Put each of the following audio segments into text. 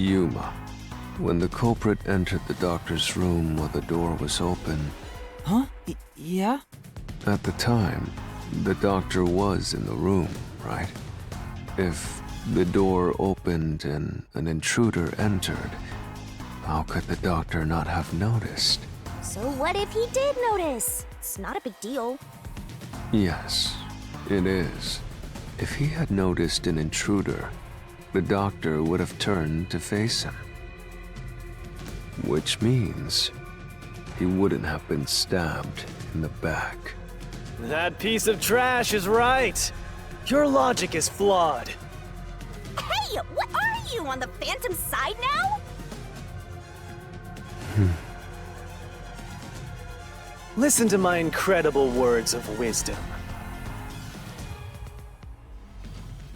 Yuma. When the culprit entered the doctor's room while the door was open... Huh? Yeah? At the time, the doctor was in the room, right? If the door opened and an intruder entered, how could the doctor not have noticed? So what if he did notice? It's not a big deal. Yes, it is. If he had noticed an intruder, the doctor would have turned to face him. Which means he wouldn't have been stabbed in the back. That piece of trash is right. Your logic is flawed. Hey, what are you, on the Phantom's side now? Listen to my incredible words of wisdom.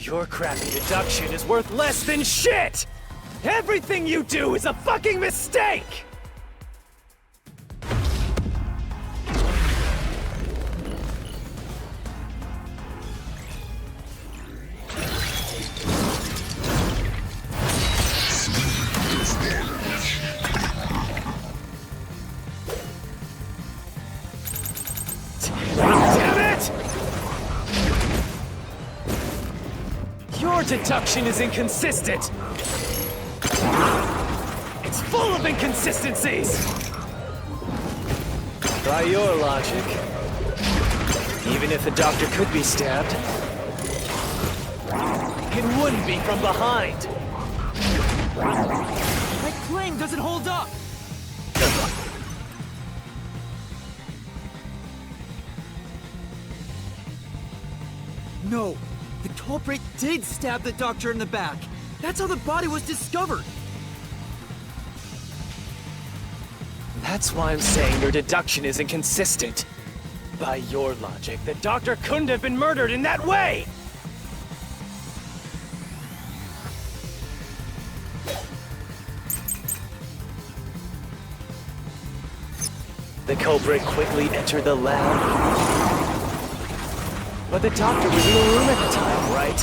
Your crappy deduction is worth less than shit! Everything you do is a fucking mistake! Your deduction is inconsistent! It's full of inconsistencies! By your logic, even if the doctor could be stabbed, it wouldn't be from behind! That claim doesn't hold up! No, the culprit did stab the doctor in the back. That's how the body was discovered. That's why I'm saying your deduction is inconsistent. By your logic, the doctor couldn't have been murdered in that way! The culprit quickly entered the lab. But the doctor was in the room at the time, right?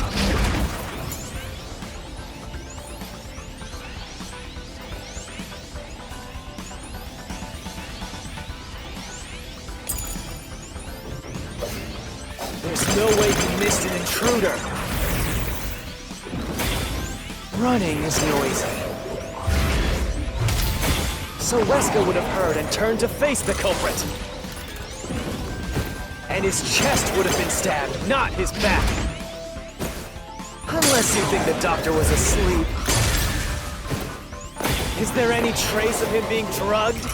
There's no way he missed an intruder. Running is noisy. So Wesker would have heard and turned to face the culprit. And his chest would have been stabbed, not his back. Unless you think the doctor was asleep. Is there any trace of him being drugged?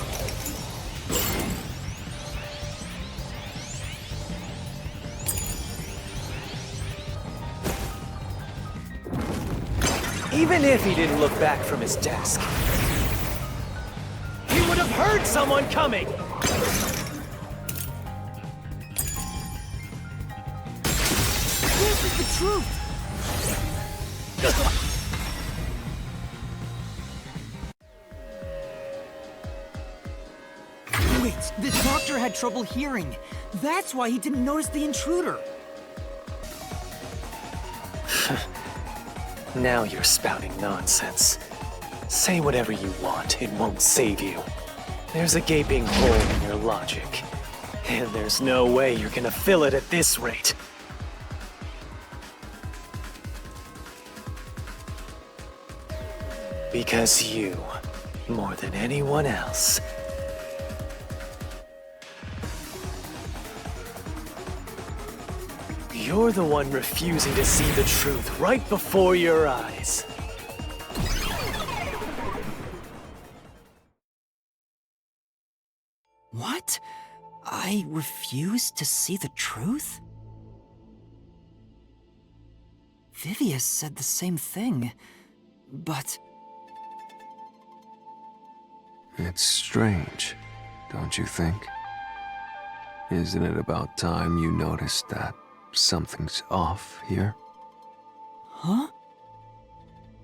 Even if he didn't look back from his desk, he would have heard someone coming! This is the truth! Wait, the doctor had trouble hearing. That's why he didn't notice the intruder. Now you're spouting nonsense. Say whatever you want, it won't save you. There's a gaping hole in your logic. And there's no way you're gonna fill it at this rate. Because you, more than anyone else, you're the one refusing to see the truth right before your eyes. What? I refuse to see the truth? Vivius said the same thing, but... It's strange, don't you think? Isn't it about time you noticed that something's off here? Huh?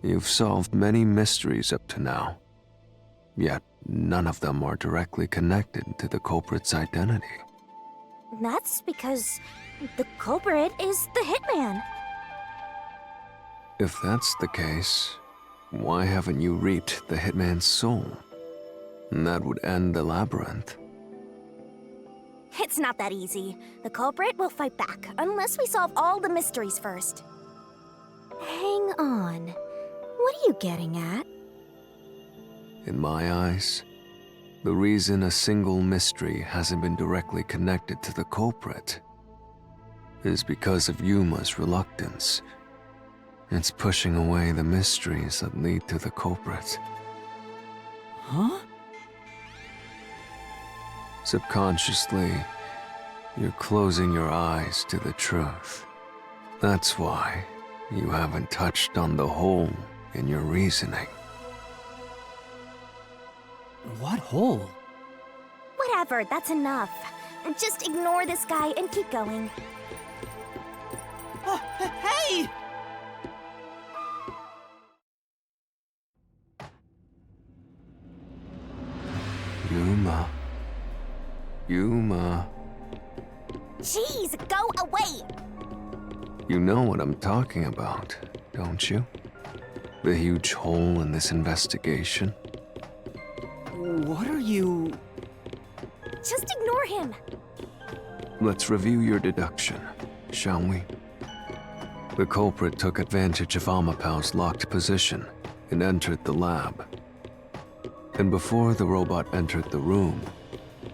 You've solved many mysteries up to now, yet none of them are directly connected to the culprit's identity. That's because the culprit is the hitman. If that's the case, why haven't you reaped the hitman's soul? And that would end the labyrinth. It's not that easy. The culprit will fight back, unless we solve all the mysteries first. Hang on. What are you getting at? In my eyes, the reason a single mystery hasn't been directly connected to the culprit is because of Yuma's reluctance. It's pushing away the mysteries that lead to the culprit. Huh? Subconsciously, you're closing your eyes to the truth. That's why you haven't touched on the hole in your reasoning. What hole? Whatever, that's enough. Just ignore this guy and keep going. Hey! Yuma. Jeez, go away! You know what I'm talking about, don't you? The huge hole in this investigation? What are you... Just ignore him. Let's review your deduction, shall we? The culprit took advantage of Amapau's locked position and entered the lab. And before the robot entered the room,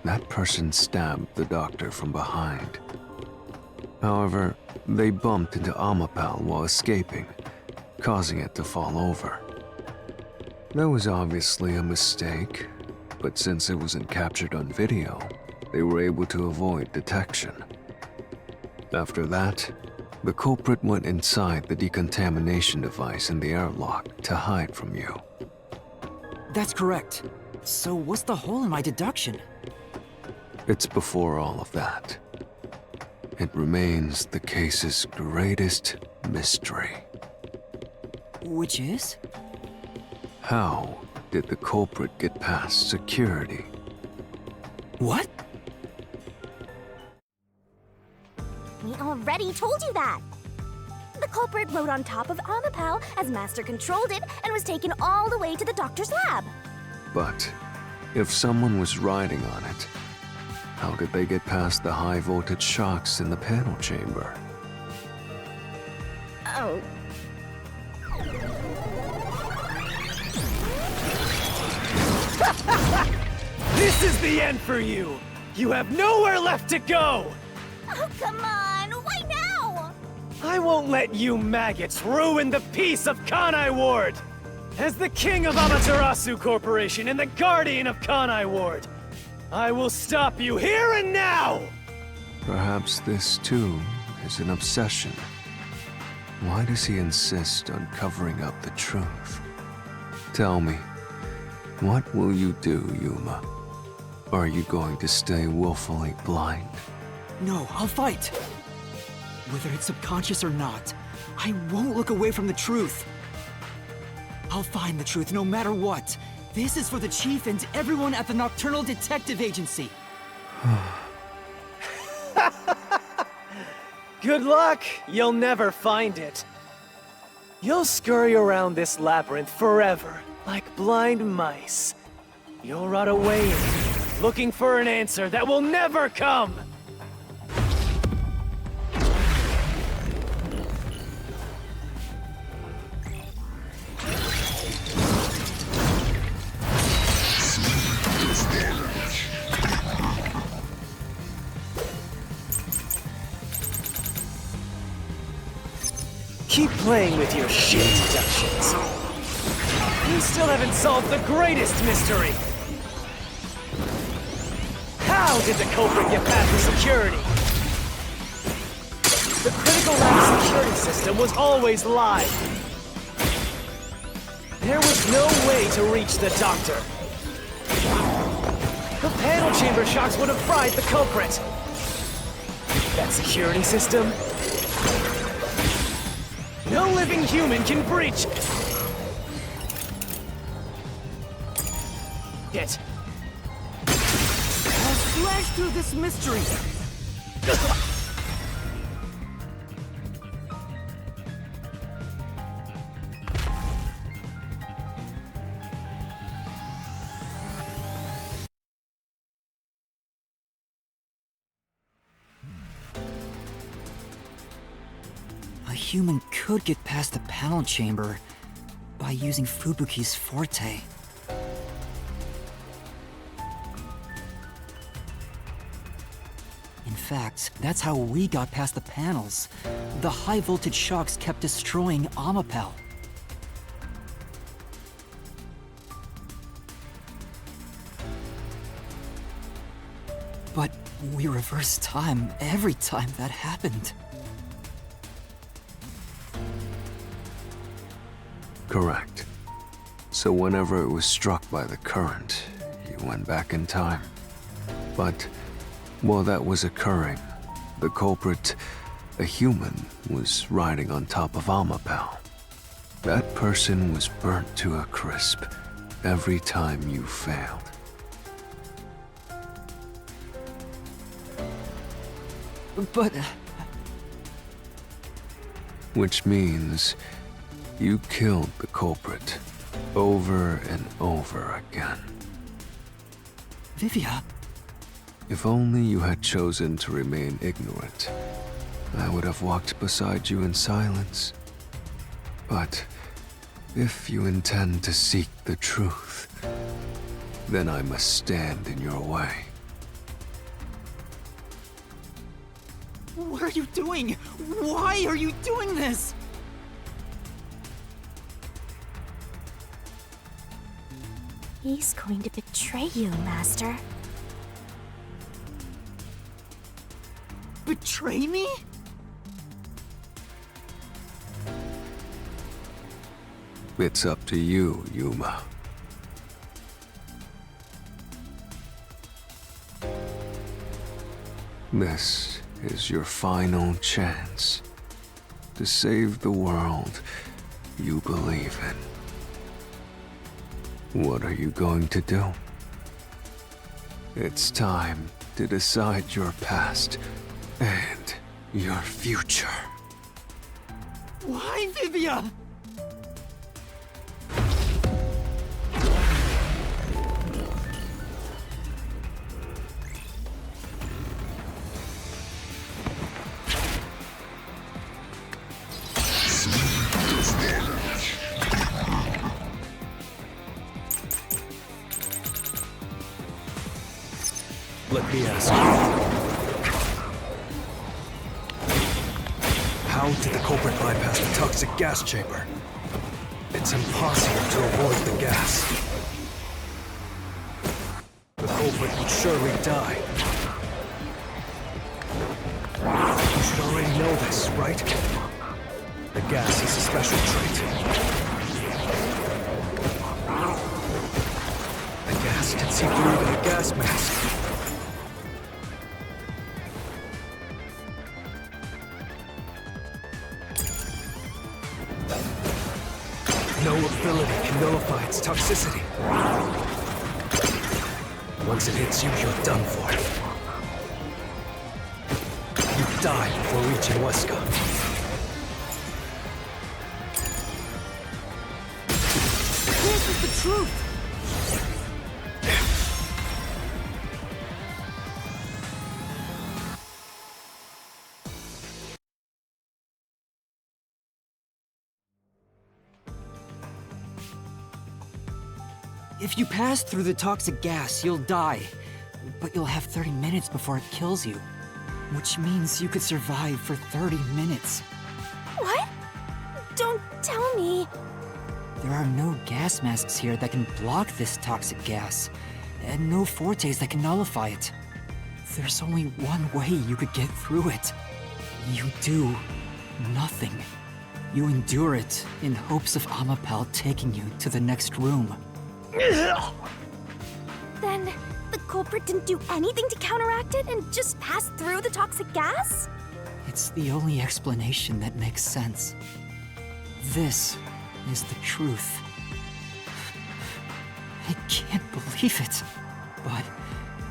that person stabbed the doctor from behind. However, they bumped into Amapau while escaping, causing it to fall over. That was obviously a mistake, but since it wasn't captured on video, they were able to avoid detection. After that, the culprit went inside the decontamination device in the airlock to hide from you. That's correct. So what's the hole in my deduction? It's before all of that. It remains the case's greatest mystery. Which is? How did the culprit get past security? What? We already told you that. The culprit rode on top of Amapau as Master controlled it and was taken all the way to the doctor's lab. But if someone was riding on it, how did they get past the high-voltage shocks in the panel chamber? Oh. This is the end for you! You have nowhere left to go! Oh, come on! Why now? I won't let you maggots ruin the peace of Kanai Ward! As the king of Amaterasu Corporation and the guardian of Kanai Ward, I will stop you here and now! Perhaps this, too, is an obsession. Why does he insist on covering up the truth? Tell me, what will you do, Yuma? Are you going to stay willfully blind? No, I'll fight. Whether it's subconscious or not, I won't look away from the truth. I'll find the truth no matter what. This is for the Chief and everyone at the Nocturnal Detective Agency. Good luck! You'll never find it. You'll scurry around this labyrinth forever, like blind mice. You'll rot away in it, looking for an answer that will never come! Keep playing with your shit deductions. You still haven't solved the greatest mystery! How did the culprit get past the security? The critical lab security system was always live. There was no way to reach the doctor. The panel chamber shocks would have fried the culprit. That security system? No living human can breach it. I'll slash through this mystery. human could get past the panel chamber by using Fubuki's forte. In fact, that's how we got past the panels. The high-voltage shocks kept destroying Amapel. But we reversed time every time that happened. Correct. So whenever it was struck by the current, you went back in time. But while that was occurring, the culprit, a human, was riding on top of Amapel. That person was burnt to a crisp every time you failed. But... Which means you killed the culprit over and over again. Vivia... If only you had chosen to remain ignorant, I would have walked beside you in silence. But if you intend to seek the truth, then I must stand in your way. What are you doing? Why are you doing this? He's going to betray you, Master. Betray me? It's up to you, Yuma. This is your final chance to save the world you believe in. What are you going to do? It's time to decide your past and your future. Why, Vivia? Let me ask you. How did the culprit bypass the toxic gas chamber? It's impossible to avoid the gas. The culprit would surely die. You should already know this, right? The gas is a special trait. The gas can see through even a gas mask. No ability can nullify its toxicity. Once it hits you, you're done for. You die before reaching Weska. This is the truth! If you pass through the toxic gas, you'll die. But you'll have 30 minutes before it kills you. Which means you could survive for 30 minutes. What? Don't tell me. There are no gas masks here that can block this toxic gas. And no fortes that can nullify it. There's only one way you could get through it. You do nothing. You endure it in hopes of Amapel taking you to the next room. Then the culprit didn't do anything to counteract it and just passed through the toxic gas? It's the only explanation that makes sense. This is the truth. I can't believe it. But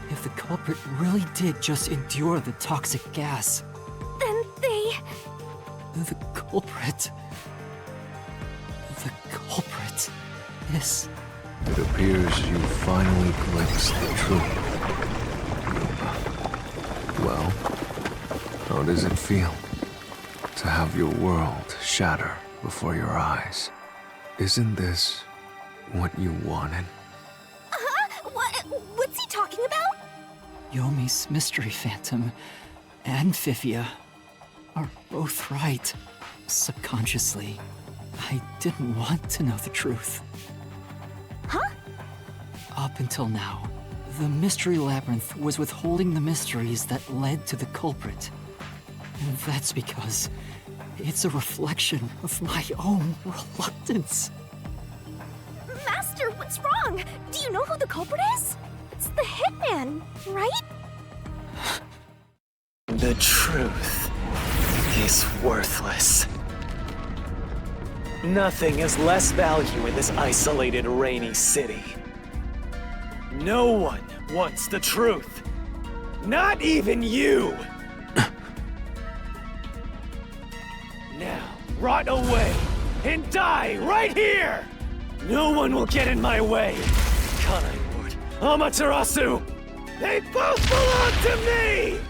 if the culprit really did just endure the toxic gas, Then they... the culprit is... It appears you finally glimpsed the truth. Well, how does it feel to to have your world shatter before your eyes. Isn't this what you wanted? What's he talking about? Yomi's Mystery Phantom and Fifia are both right. Subconsciously, I didn't want to know the truth. Huh? Up until now, the Mystery Labyrinth was withholding the mysteries that led to the culprit. And that's because it's a reflection of my own reluctance. Master, what's wrong? Do you know who the culprit is? It's the Hitman, right? The truth is worthless. Nothing has less value in this isolated, rainy city. No one wants the truth. Not even you! Now, rot away and die right here! No one will get in my way. Kanai-ward, Amaterasu, they both belong to me!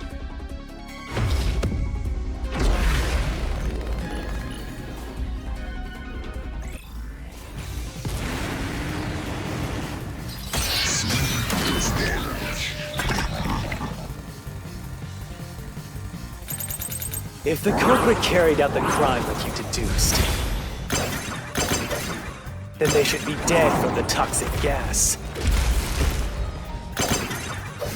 If the culprit carried out the crime like you deduced, then they should be dead from the toxic gas.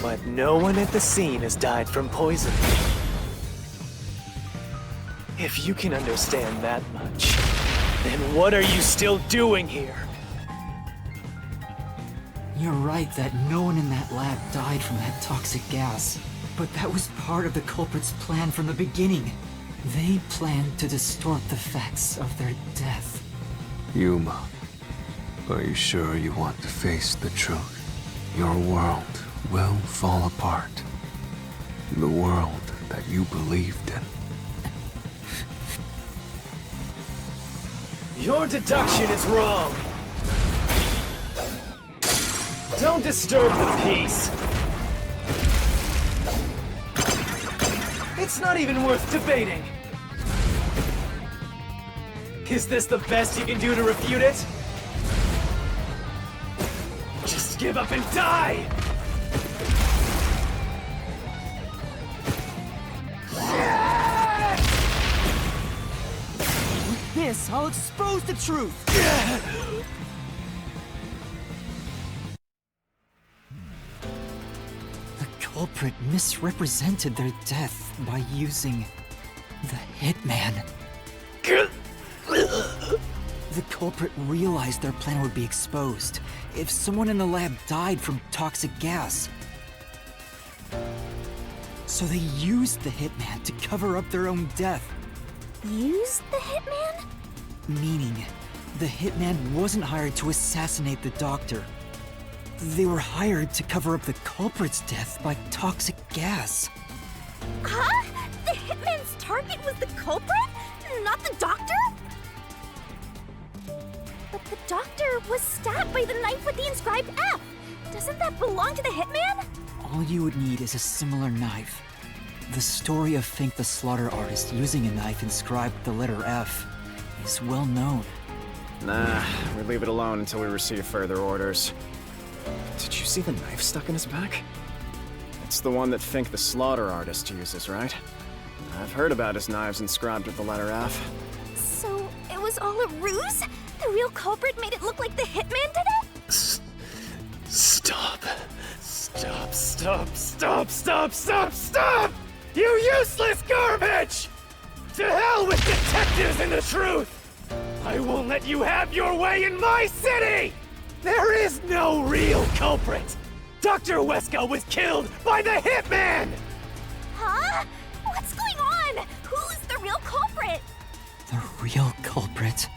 But no one at the scene has died from poison. If you can understand that much, then what are you still doing here? You're right that no one in that lab died from that toxic gas. But that was part of the culprit's plan from the beginning. They planned to distort the facts of their death. Yuma, are you sure you want to face the truth? Your world will fall apart. The world that you believed in. Your deduction is wrong. Don't disturb the peace. It's not even worth debating. Is this the best you can do to refute it? Just give up and die! With this, I'll expose the truth! The culprit misrepresented their death by using the Hitman. The culprit realized their plan would be exposed if someone in the lab died from toxic gas. So they used the Hitman to cover up their own death. Used the Hitman? Meaning, the Hitman wasn't hired to assassinate the doctor. They were hired to cover up the culprit's death by toxic gas. Huh? The Hitman's target was the culprit? Not the doctor? But the doctor was stabbed by the knife with the inscribed F. Doesn't that belong to the Hitman? All you would need is a similar knife. The story of Fink the Slaughter Artist using a knife inscribed with the letter F is well known. Nah, we leave it alone until we receive further orders. Did you see the knife stuck in his back? It's the one that Fink the Slaughter Artist uses, right? I've heard about his knives inscribed with the letter F. So it was all a ruse? The real culprit made it look like the Hitman did it? Stop. Stop, stop, stop, stop, stop, stop! You useless garbage! To hell with detectives and the truth! I won't let you have your way in my city! There is no real culprit! Dr. Weska was killed by the Hitman! Huh? What's going on? Who's the real culprit? The real culprit.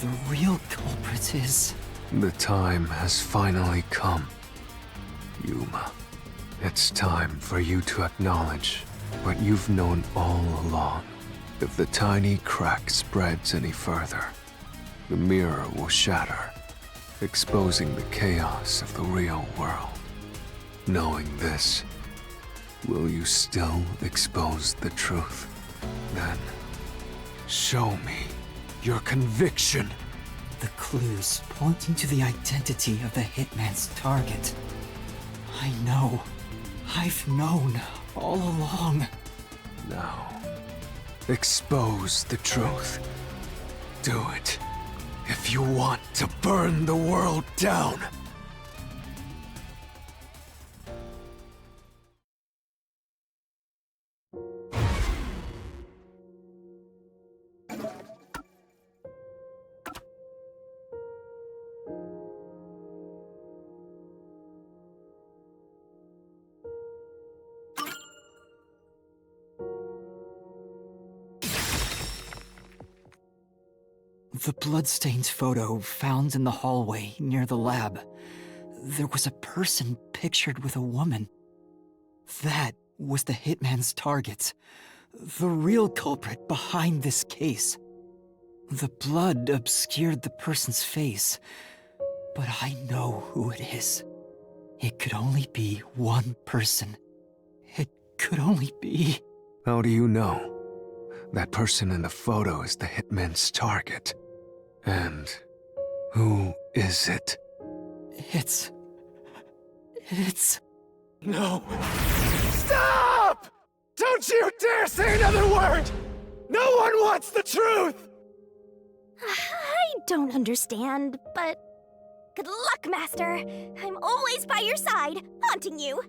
The real culprit is... The time has finally come. Yuma, it's time for you to acknowledge what you've known all along. If the tiny crack spreads any further, the mirror will shatter, exposing the chaos of the real world. Knowing this, will you still expose the truth? Then, Show me your conviction. The clues pointing to the identity of the hitman's target. I know. I've known all along. Now, expose the truth. Do it if you want to burn the world down. The bloodstained photo found in the hallway near the lab. There was a person pictured with a woman. That was the hitman's target. The real culprit behind this case. The blood obscured the person's face, but I know who it is. It could only be one person. It could only be... How do you know? That person in the photo is the hitman's target. And who is it? It's... No! Stop! Don't you dare say another word! No one wants the truth! I don't understand, but good luck, Master. I'm always by your side, haunting you.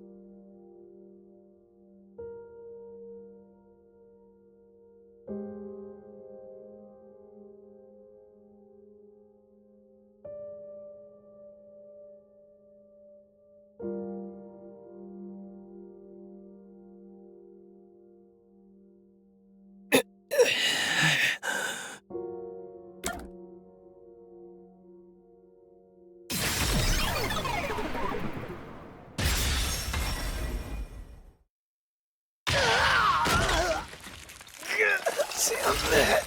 Damn it!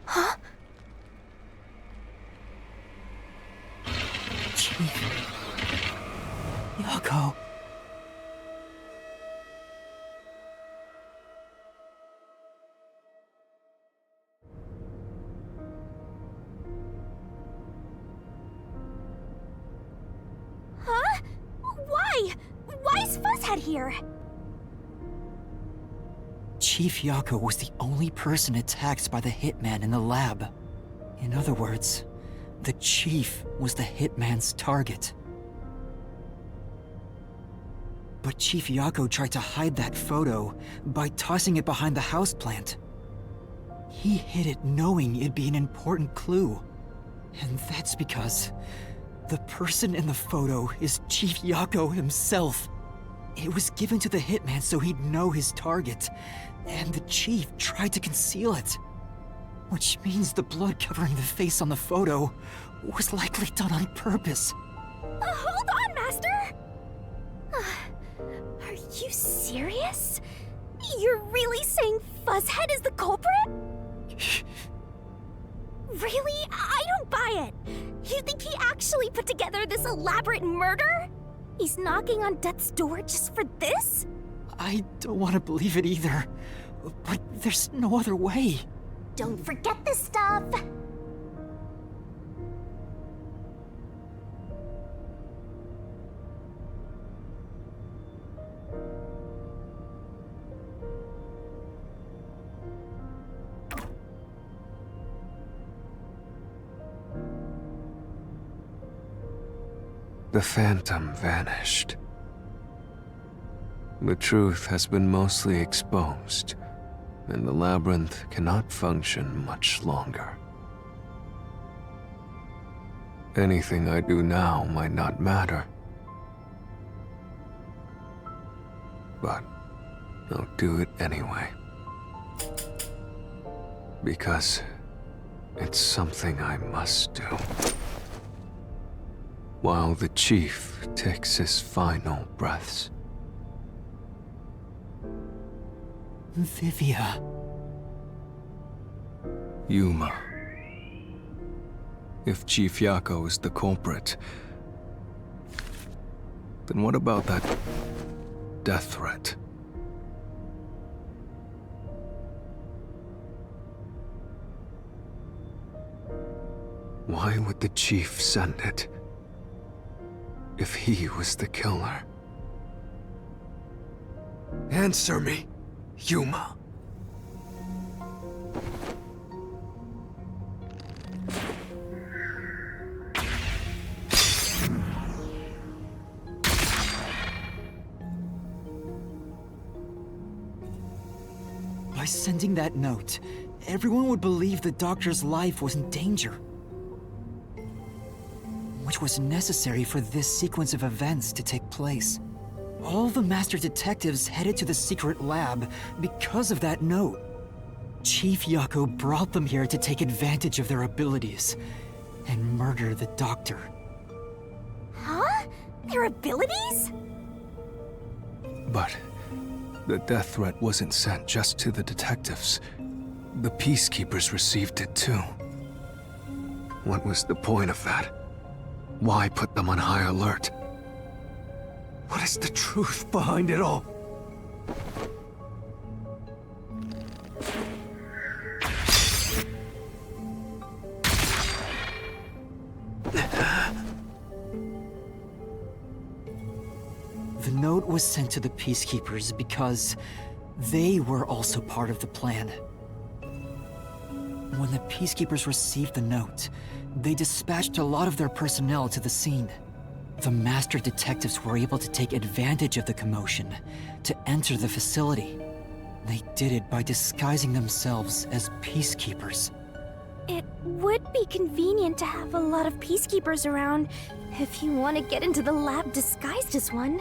Huh? Chief... Yako... Huh? Why? Why is Fuzzhead here? Chief Yako was the only person attacked by the hitman in the lab. In other words, the Chief was the hitman's target. But Chief Yako tried to hide that photo by tossing it behind the houseplant. He hid it knowing it'd be an important clue. And that's because the person in the photo is Chief Yako himself. It was given to the hitman so he'd know his target, and the Chief tried to conceal it. Which means the blood covering the face on the photo was likely done on purpose. Hold on, Master! Are you serious? You're really saying Fuzzhead is the culprit? Really? I don't buy it. You think he actually put together this elaborate murder? He's knocking on death's door just for this? I don't want to believe it either, but there's no other way. Don't forget this stuff! The phantom vanished. The truth has been mostly exposed, and the Labyrinth cannot function much longer. Anything I do now might not matter, but I'll do it anyway. Because it's something I must do. While the Chief takes his final breaths. Vivia. Yuma. If Chief Yako is the culprit, then what about that death threat? Why would the chief send it if he was the killer? Answer me, Yuma. By sending that note, everyone would believe the doctor's life was in danger. Which was necessary for this sequence of events to take place. All the master detectives headed to the secret lab because of that note. Chief Yako brought them here to take advantage of their abilities and murder the doctor. Huh? Their abilities? But the death threat wasn't sent just to the detectives. The peacekeepers received it too. What was the point of that? Why put them on high alert? What is the truth behind it all? The note was sent to the peacekeepers because they were also part of the plan. When the peacekeepers received the note, they dispatched a lot of their personnel to the scene. The master detectives were able to take advantage of the commotion to enter the facility. They did it by disguising themselves as peacekeepers. It would be convenient to have a lot of peacekeepers around if you want to get into the lab disguised as one.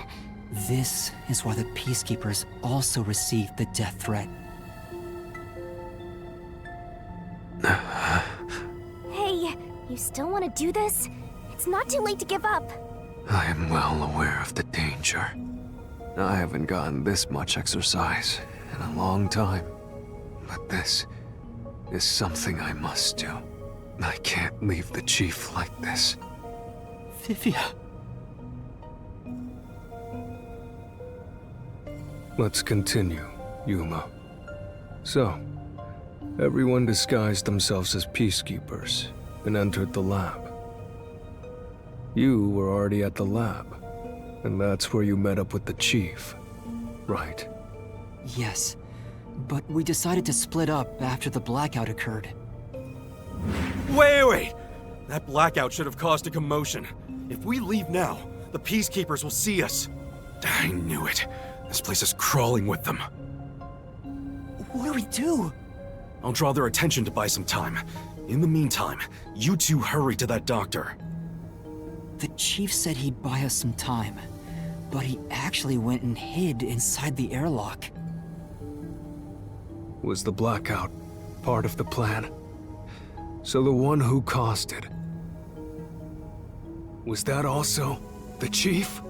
This is why the peacekeepers also received the death threat. Hey, you still want to do this? It's not too late to give up. I am well aware of the danger. I haven't gotten this much exercise in a long time. But this is something I must do. I can't leave the chief like this. Vivia. Let's continue, Yuma. So, everyone disguised themselves as peacekeepers and entered the lab. You were already at the lab, and that's where you met up with the chief, right? Yes, but we decided to split up after the blackout occurred. Wait! That blackout should have caused a commotion. If we leave now, the peacekeepers will see us. I knew it. This place is crawling with them. What do we do? I'll draw their attention to buy some time. In the meantime, you two hurry to that doctor. The chief said he'd buy us some time, but he actually went and hid inside the airlock. Was the blackout part of the plan? So the one who caused it, was that also the chief?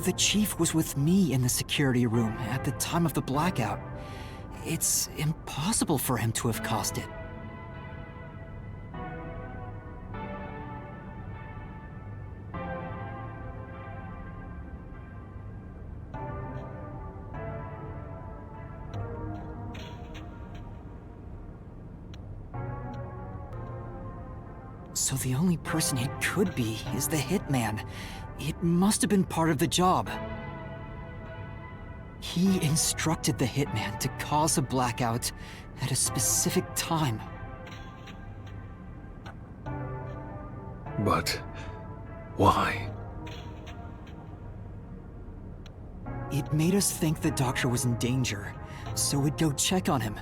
The chief was with me in the security room at the time of the blackout. It's impossible for him to have caused it. So the only person it could be is the hitman. It must have been part of the job. He instructed the hitman to cause a blackout at a specific time. But why? It made us think the doctor was in danger, so we'd go check on him.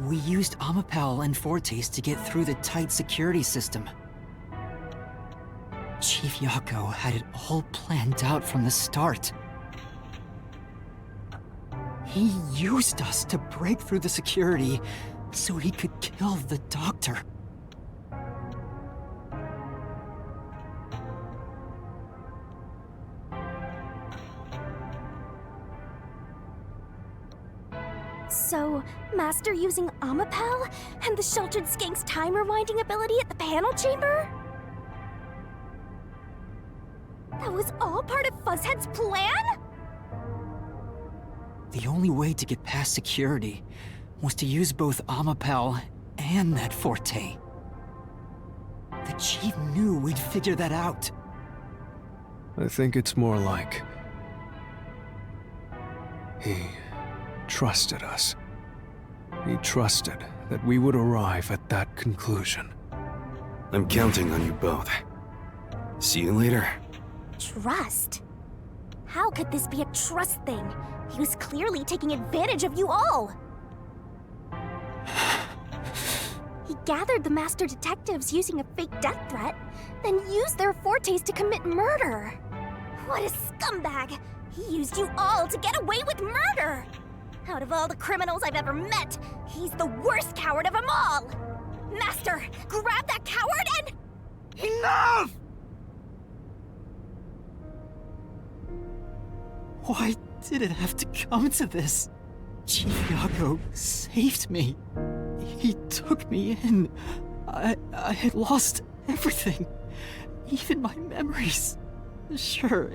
We used Amapal and Fortes to get through the tight security system. Chief Yako had it all planned out from the start. He used us to break through the security so he could kill the doctor. So, Master using Amapel and the Sheltered Skank's time rewinding ability at the panel chamber? That was all part of Fuzzhead's plan? The only way to get past security was to use both Amapel and that Forte. The Chief knew we'd figure that out. I think it's more like he trusted us. He trusted that we would arrive at that conclusion. I'm counting on you both. See you later. Trust? How could this be a trust thing? He was clearly taking advantage of you all. He gathered the master detectives using a fake death threat, then used their fortes to commit murder. What a scumbag! He used you all to get away with murder! Out of all the criminals I've ever met, he's the worst coward of them all! Master, grab that coward and... Enough! Why did it have to come to this? Chief Yako saved me. He took me in. I had lost everything, even my memories. Sure,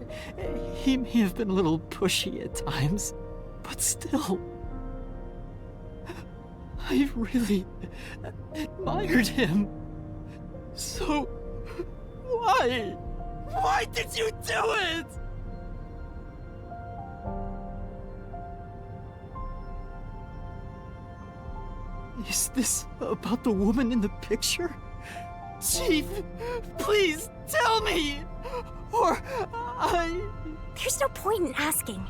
he may have been a little pushy at times, but still, I really admired him. So, why? Why did you do it? Is this about the woman in the picture? Chief, please tell me! Or There's no point in asking.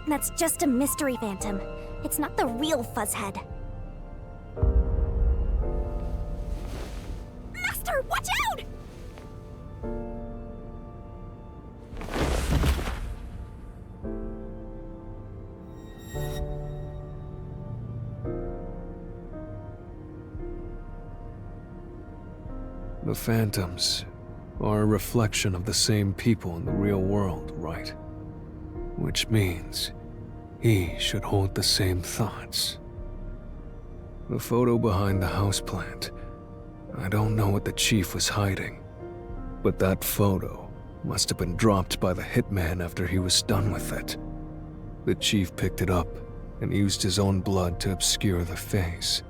That's just a mystery phantom. It's not the real Fuzzhead. Master, watch out! The phantoms are a reflection of the same people in the real world, right? Which means he should hold the same thoughts. The photo behind the houseplant. I don't know what the chief was hiding, but that photo must have been dropped by the hitman after he was done with it. The chief picked it up and used his own blood to obscure the face.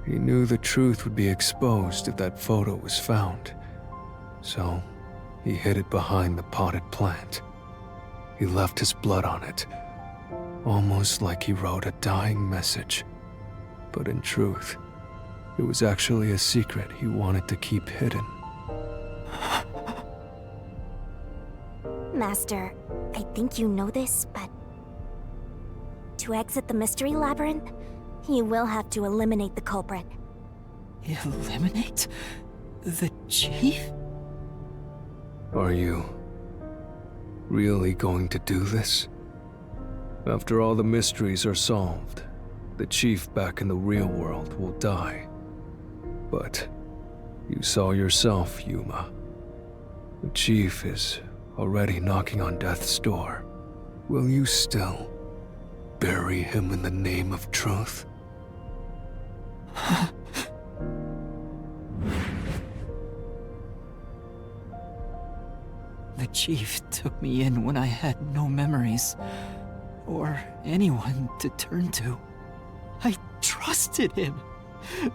He knew the truth would be exposed if that photo was found, so he hid it behind the potted plant. He left his blood on it, almost like he wrote a dying message. But in truth, it was actually a secret he wanted to keep hidden. Master, I think you know this, but... to exit the mystery labyrinth, you will have to eliminate the culprit. eliminate the chief? Are you really going to do this? After all the mysteries are solved, the chief back in the real world will die. But you saw yourself, Yuma. The chief is already knocking on death's door. Will you still bury him in the name of truth? The chief took me in when I had no memories, or anyone to turn to. I trusted him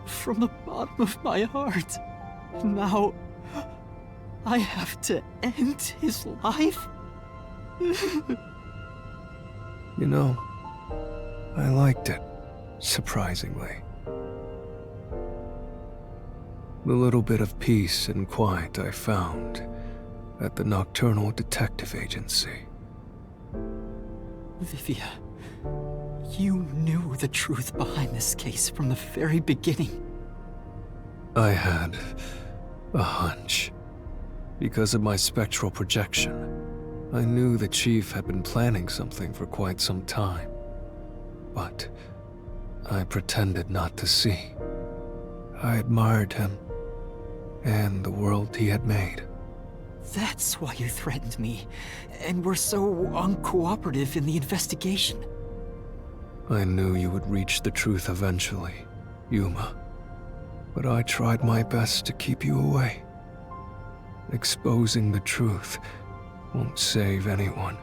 from the bottom of my heart. Now, I have to end his life? You know, I liked it, surprisingly. The little bit of peace and quiet I found at the Nocturnal Detective Agency. Vivia, you knew the truth behind this case from the very beginning. I had a hunch. Because of my spectral projection, I knew the Chief had been planning something for quite some time. But I pretended not to see. I admired him and the world he had made. That's why you threatened me, and were so uncooperative in the investigation. I knew you would reach the truth eventually, Yuma. But I tried my best to keep you away. Exposing the truth won't save anyone.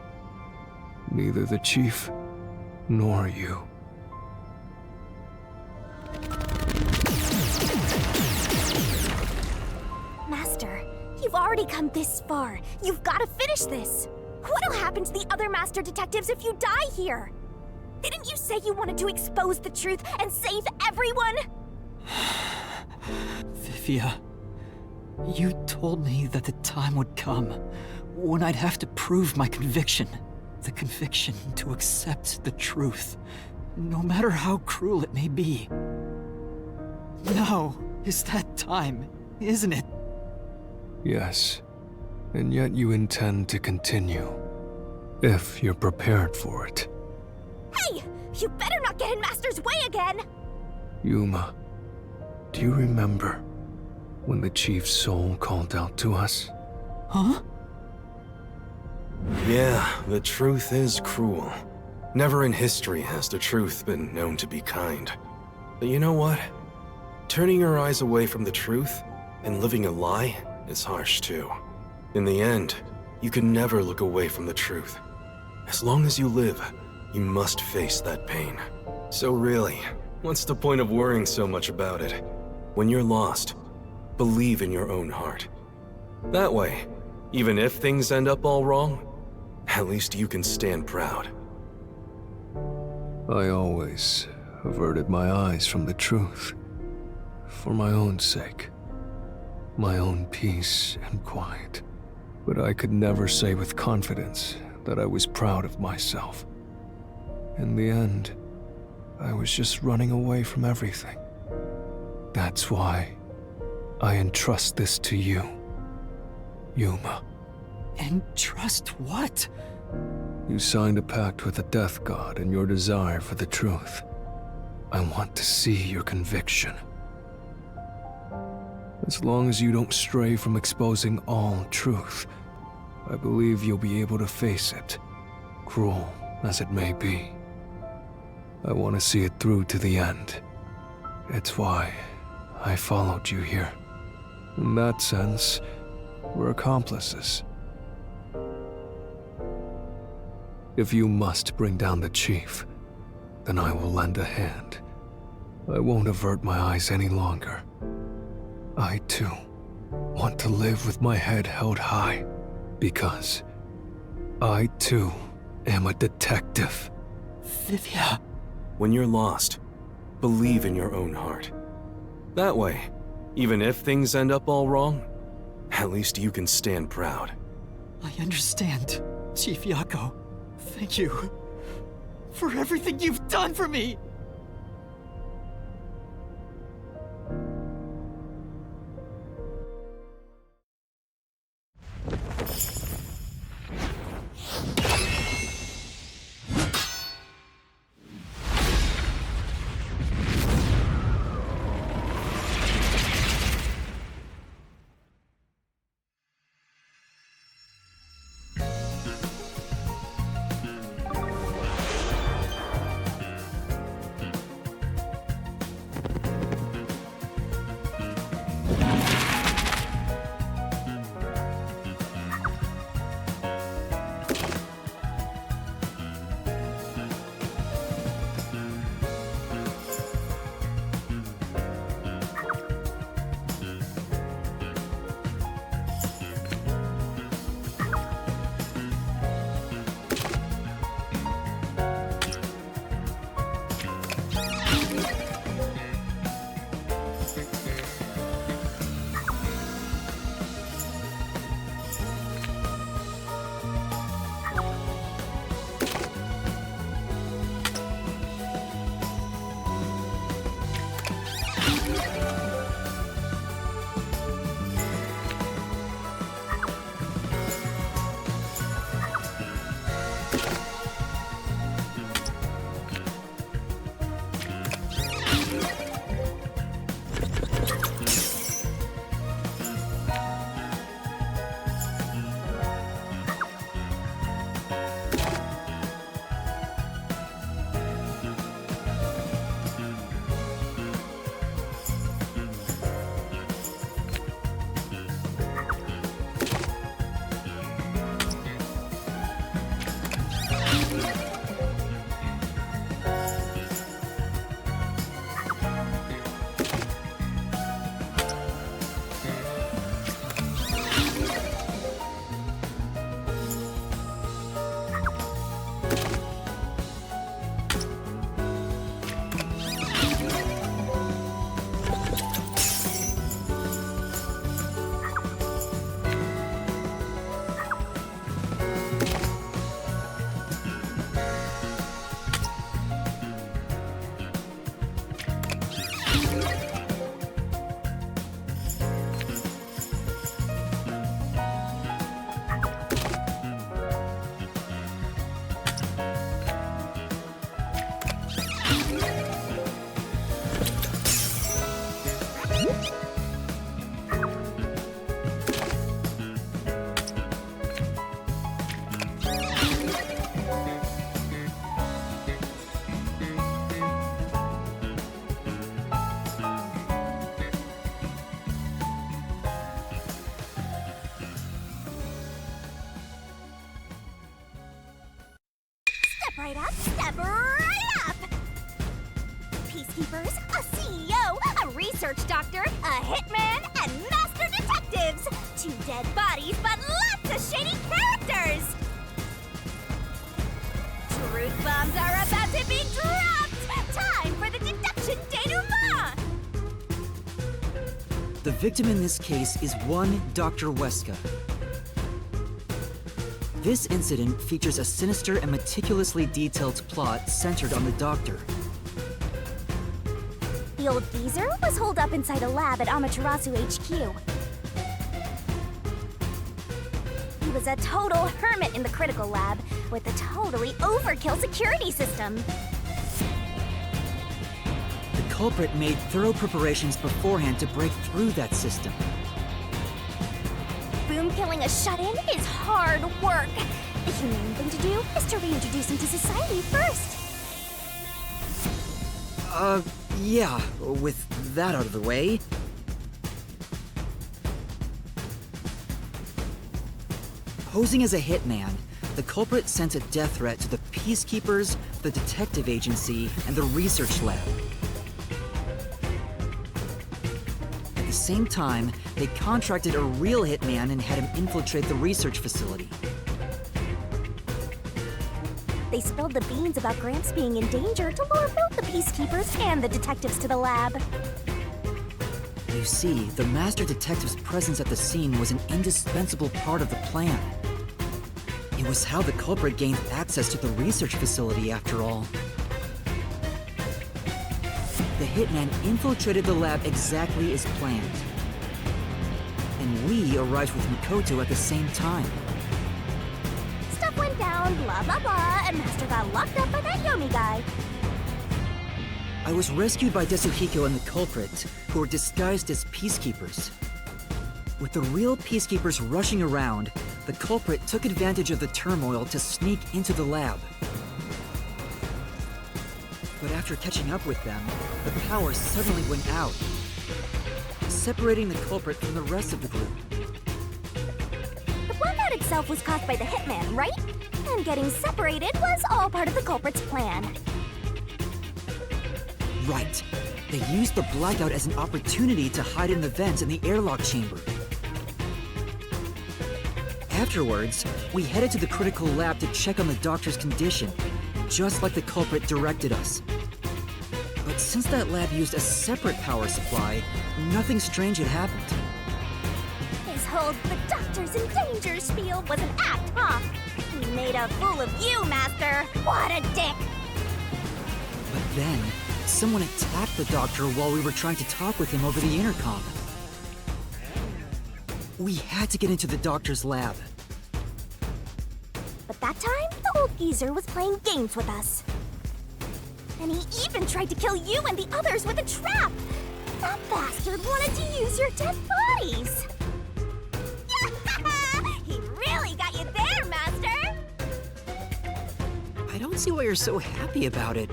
Neither the Chief nor you. Master, you've already come this far. You've got to finish this. What'll happen to the other Master Detectives if you die here? Didn't you say you wanted to expose the truth and save everyone? Vivia, you told me that the time would come when I'd have to prove my conviction. The conviction to accept the truth, no matter how cruel it may be. Now is that time, isn't it? Yes, and yet you intend to continue, if you're prepared for it. Hey! You better not get in Master's way again! Yuma, do you remember when the Chief's soul called out to us? Huh? Yeah, the truth is cruel. Never in history has the truth been known to be kind. But you know what? Turning your eyes away from the truth and living a lie is harsh too. In the end, you can never look away from the truth. As long as you live, you must face that pain. So really, what's the point of worrying so much about it? When you're lost, believe in your own heart. That way, even if things end up all wrong, at least you can stand proud. I always averted my eyes from the truth. For my own sake. My own peace and quiet. But I could never say with confidence that I was proud of myself. In the end, I was just running away from everything. That's why I entrust this to you, Yuma. And trust what? You signed a pact with the Death God in your desire for the truth. I want to see your conviction. As long as you don't stray from exposing all truth, I believe you'll be able to face it, cruel as it may be. I want to see it through to the end. It's why I followed you here. In that sense, we're accomplices. If you must bring down the Chief, then I will lend a hand. I won't avert my eyes any longer. I, too, want to live with my head held high, because I, too, am a detective. Vivia. When you're lost, believe in your own heart. That way, even if things end up all wrong, at least you can stand proud. I understand, Chief Yako. Thank you for everything you've done for me. right up, step right up! Peacekeepers, a CEO, a research doctor, a hitman, and master detectives! 2 dead bodies, but lots of shady characters! Truth bombs are about to be dropped! Time for the deduction denouement! The victim in this case is one Dr. Weska. This incident features a sinister and meticulously detailed plot centered on the Doctor. The old geezer was holed up inside a lab at Amaterasu HQ. He was a total hermit in the critical lab, with a totally overkill security system. The culprit made thorough preparations beforehand to break through that system. Boom killing a shut-in is hard work. The humane thing to do is to reintroduce him to society first. Yeah, with that out of the way. Posing as a hitman, the culprit sent a death threat to the Peacekeepers, the detective agency, and the research lab. At the same time, they contracted a real hitman and had him infiltrate the research facility. They spilled the beans about Gramps being in danger to lure both the Peacekeepers and the detectives to the lab. You see, the Master Detective's presence at the scene was an indispensable part of the plan. It was how the culprit gained access to the research facility, after all. The hitman infiltrated the lab exactly as planned. And we arrived with Mikoto at the same time. Stuff went down, blah blah blah, and Master got locked up by that Yomi guy. I was rescued by Desuhiko and the culprit, who were disguised as peacekeepers. With the real peacekeepers rushing around, the culprit took advantage of the turmoil to sneak into the lab. But after catching up with them, the power suddenly went out, separating the culprit from the rest of the group. The blackout itself was caused by the hitman, right? And getting separated was all part of the culprit's plan. Right. They used the blackout as an opportunity to hide in the vents in the airlock chamber. Afterwards, we headed to the critical lab to check on the doctor's condition, just like the culprit directed us. But since that lab used a separate power supply, nothing strange had happened. His whole "the doctor's in danger" spiel was an act, huh? He made a fool of you, Master! What a dick! But then, someone attacked the doctor while we were trying to talk with him over the intercom. We had to get into the doctor's lab. But that time, the old geezer was playing games with us. And he even tried to kill you and the others with a trap! That bastard wanted to use your dead bodies! He really got you there, Master! I don't see why you're so happy about it.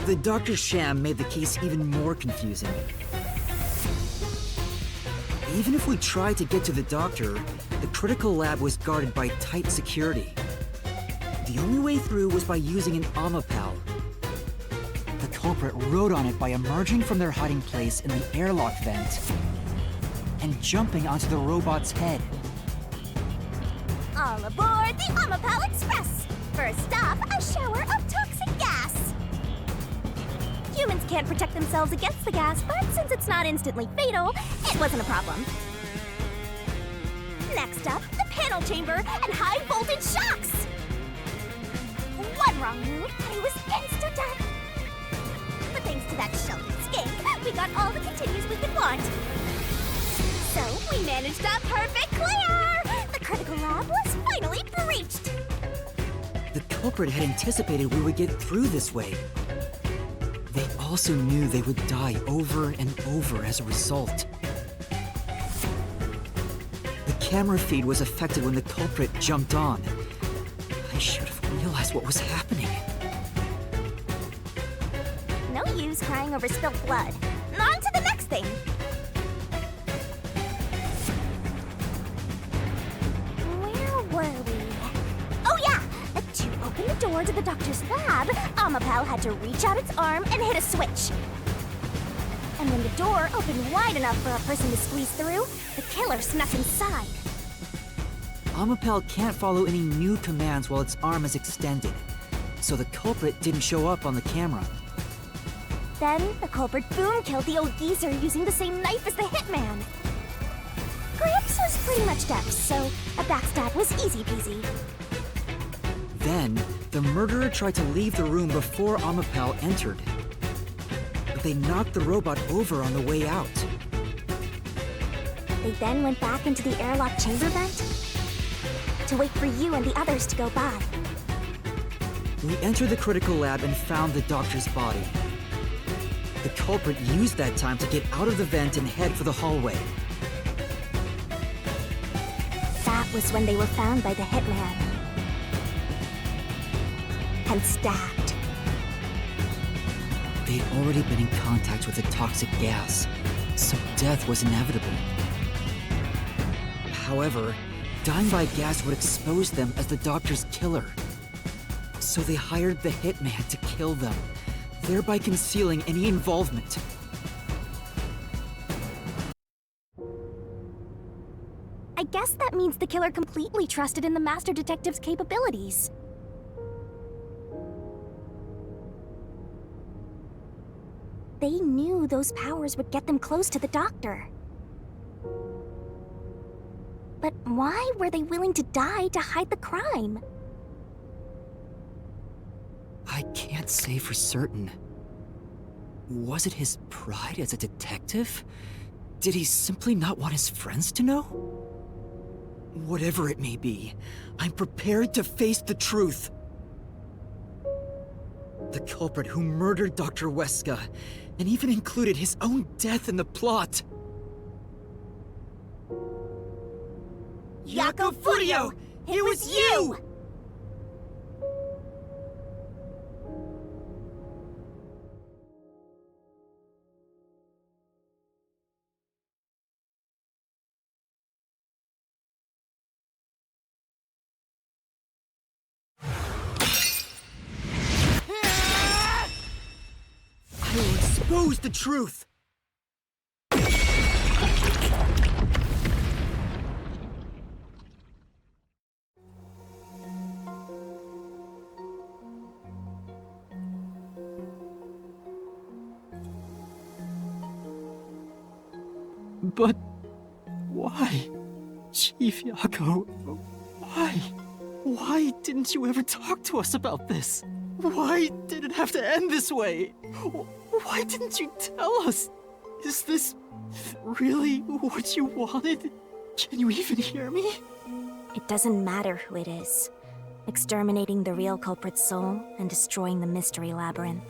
The doctor's sham made the case even more confusing. Even if we tried to get to the doctor, the critical lab was guarded by tight security. The only way through was by using an Amapal. The culprit rode on it by emerging from their hiding place in the airlock vent and jumping onto the robot's head. All aboard the Amapal Express! First stop, a shower of toxic gas! Humans can't protect themselves against the gas, but since it's not instantly fatal, it wasn't a problem. Next up, the panel chamber and high-voltage shocks! One wrong move, and he was insta-dead! But thanks to that sheltered skink, we got all the continues we could want. So, we managed a perfect clear! The critical lab was finally breached! The culprit had anticipated we would get through this way. They also knew they would die over and over as a result. The camera feed was affected when the culprit jumped on. I should have realized what was happening. No use crying over spilled blood. On to the next thing! Where were we? Oh yeah! To open the door to the doctor's lab, Amapel had to reach out its arm and hit a switch. And when the door opened wide enough for a person to squeeze through, the killer snuck inside. Amapel can't follow any new commands while its arm is extended, so the culprit didn't show up on the camera. Then, the culprit boom-killed the old geezer using the same knife as the hitman. Gramps was pretty much deaf, so a backstab was easy peasy. Then, the murderer tried to leave the room before Amapel entered. But they knocked the robot over on the way out. They then went back into the airlock chamber vent to wait for you and the others to go by. We entered the critical lab and found the doctor's body. The culprit used that time to get out of the vent and head for the hallway. That was when they were found by the hitman. And stabbed. They'd already been in contact with the toxic gas, so death was inevitable. However, dying by gas would expose them as the doctor's killer. So they hired the hitman to kill them, thereby concealing any involvement. I guess that means the killer completely trusted in the Master Detective's capabilities. They knew those powers would get them close to the doctor. But why were they willing to die to hide the crime? I can't say for certain. Was it his pride as a detective? Did he simply not want his friends to know? Whatever it may be, I'm prepared to face the truth. The culprit who murdered Dr. Weska, and even included his own death in the plot. Jaco Furio! It was you! I will expose the truth! But why? Chief Jaco, why? Why didn't you ever talk to us about this? Why did it have to end this way? Why didn't you tell us? Is this really what you wanted? Can you even hear me? It doesn't matter who it is. Exterminating the real culprit's soul and destroying the mystery labyrinth.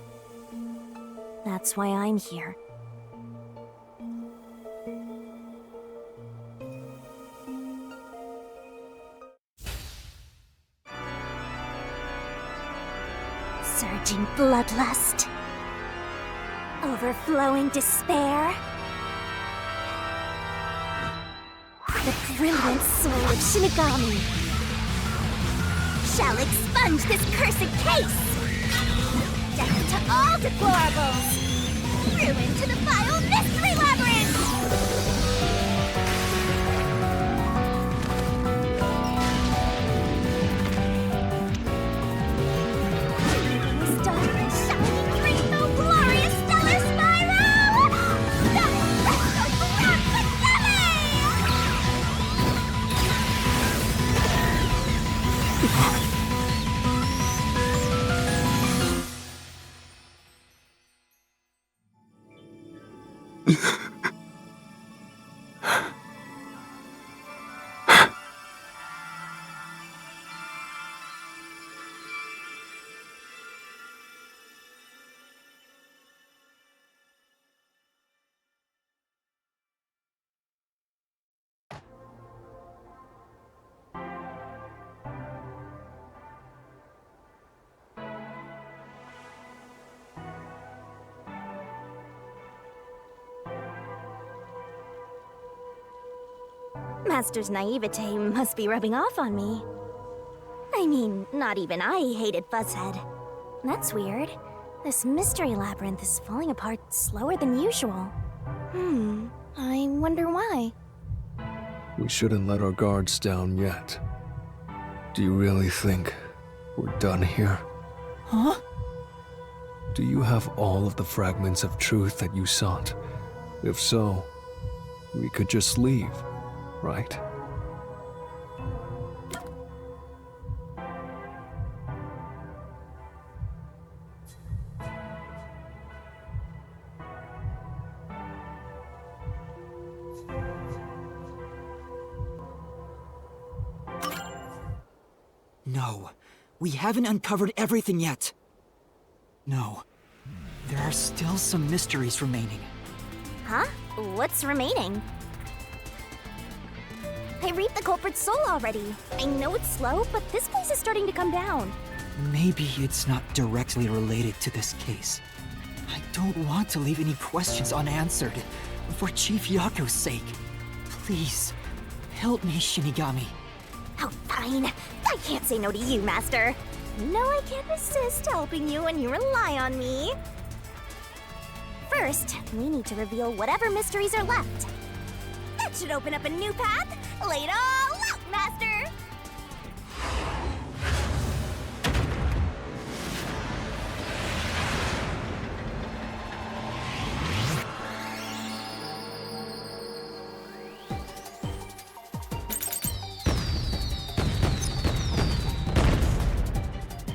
That's why I'm here. Surging bloodlust. Overflowing despair. The brilliant soul of Shinigami shall expunge this cursed case! Death to all deplorables! Ruin to the vile mystery labyrinth! Master's naivete must be rubbing off on me. I mean, not even I hated Fuzzhead. That's weird. This mystery labyrinth is falling apart slower than usual. I wonder why. We shouldn't let our guards down yet. Do you really think we're done here? Huh? Do you have all of the fragments of truth that you sought? If so, we could just leave, right? No, we haven't uncovered everything yet. No, there are still some mysteries remaining. Huh? What's remaining? I reaped the culprit's soul already. I know it's slow, but this place is starting to come down. Maybe it's not directly related to this case. I don't want to leave any questions unanswered. For Chief Yako's sake. Please, help me, Shinigami. Oh, fine. I can't say no to you, Master. No, I can't resist helping you when you rely on me. First, we need to reveal whatever mysteries are left. That should open up a new path. Lay it all out, Master!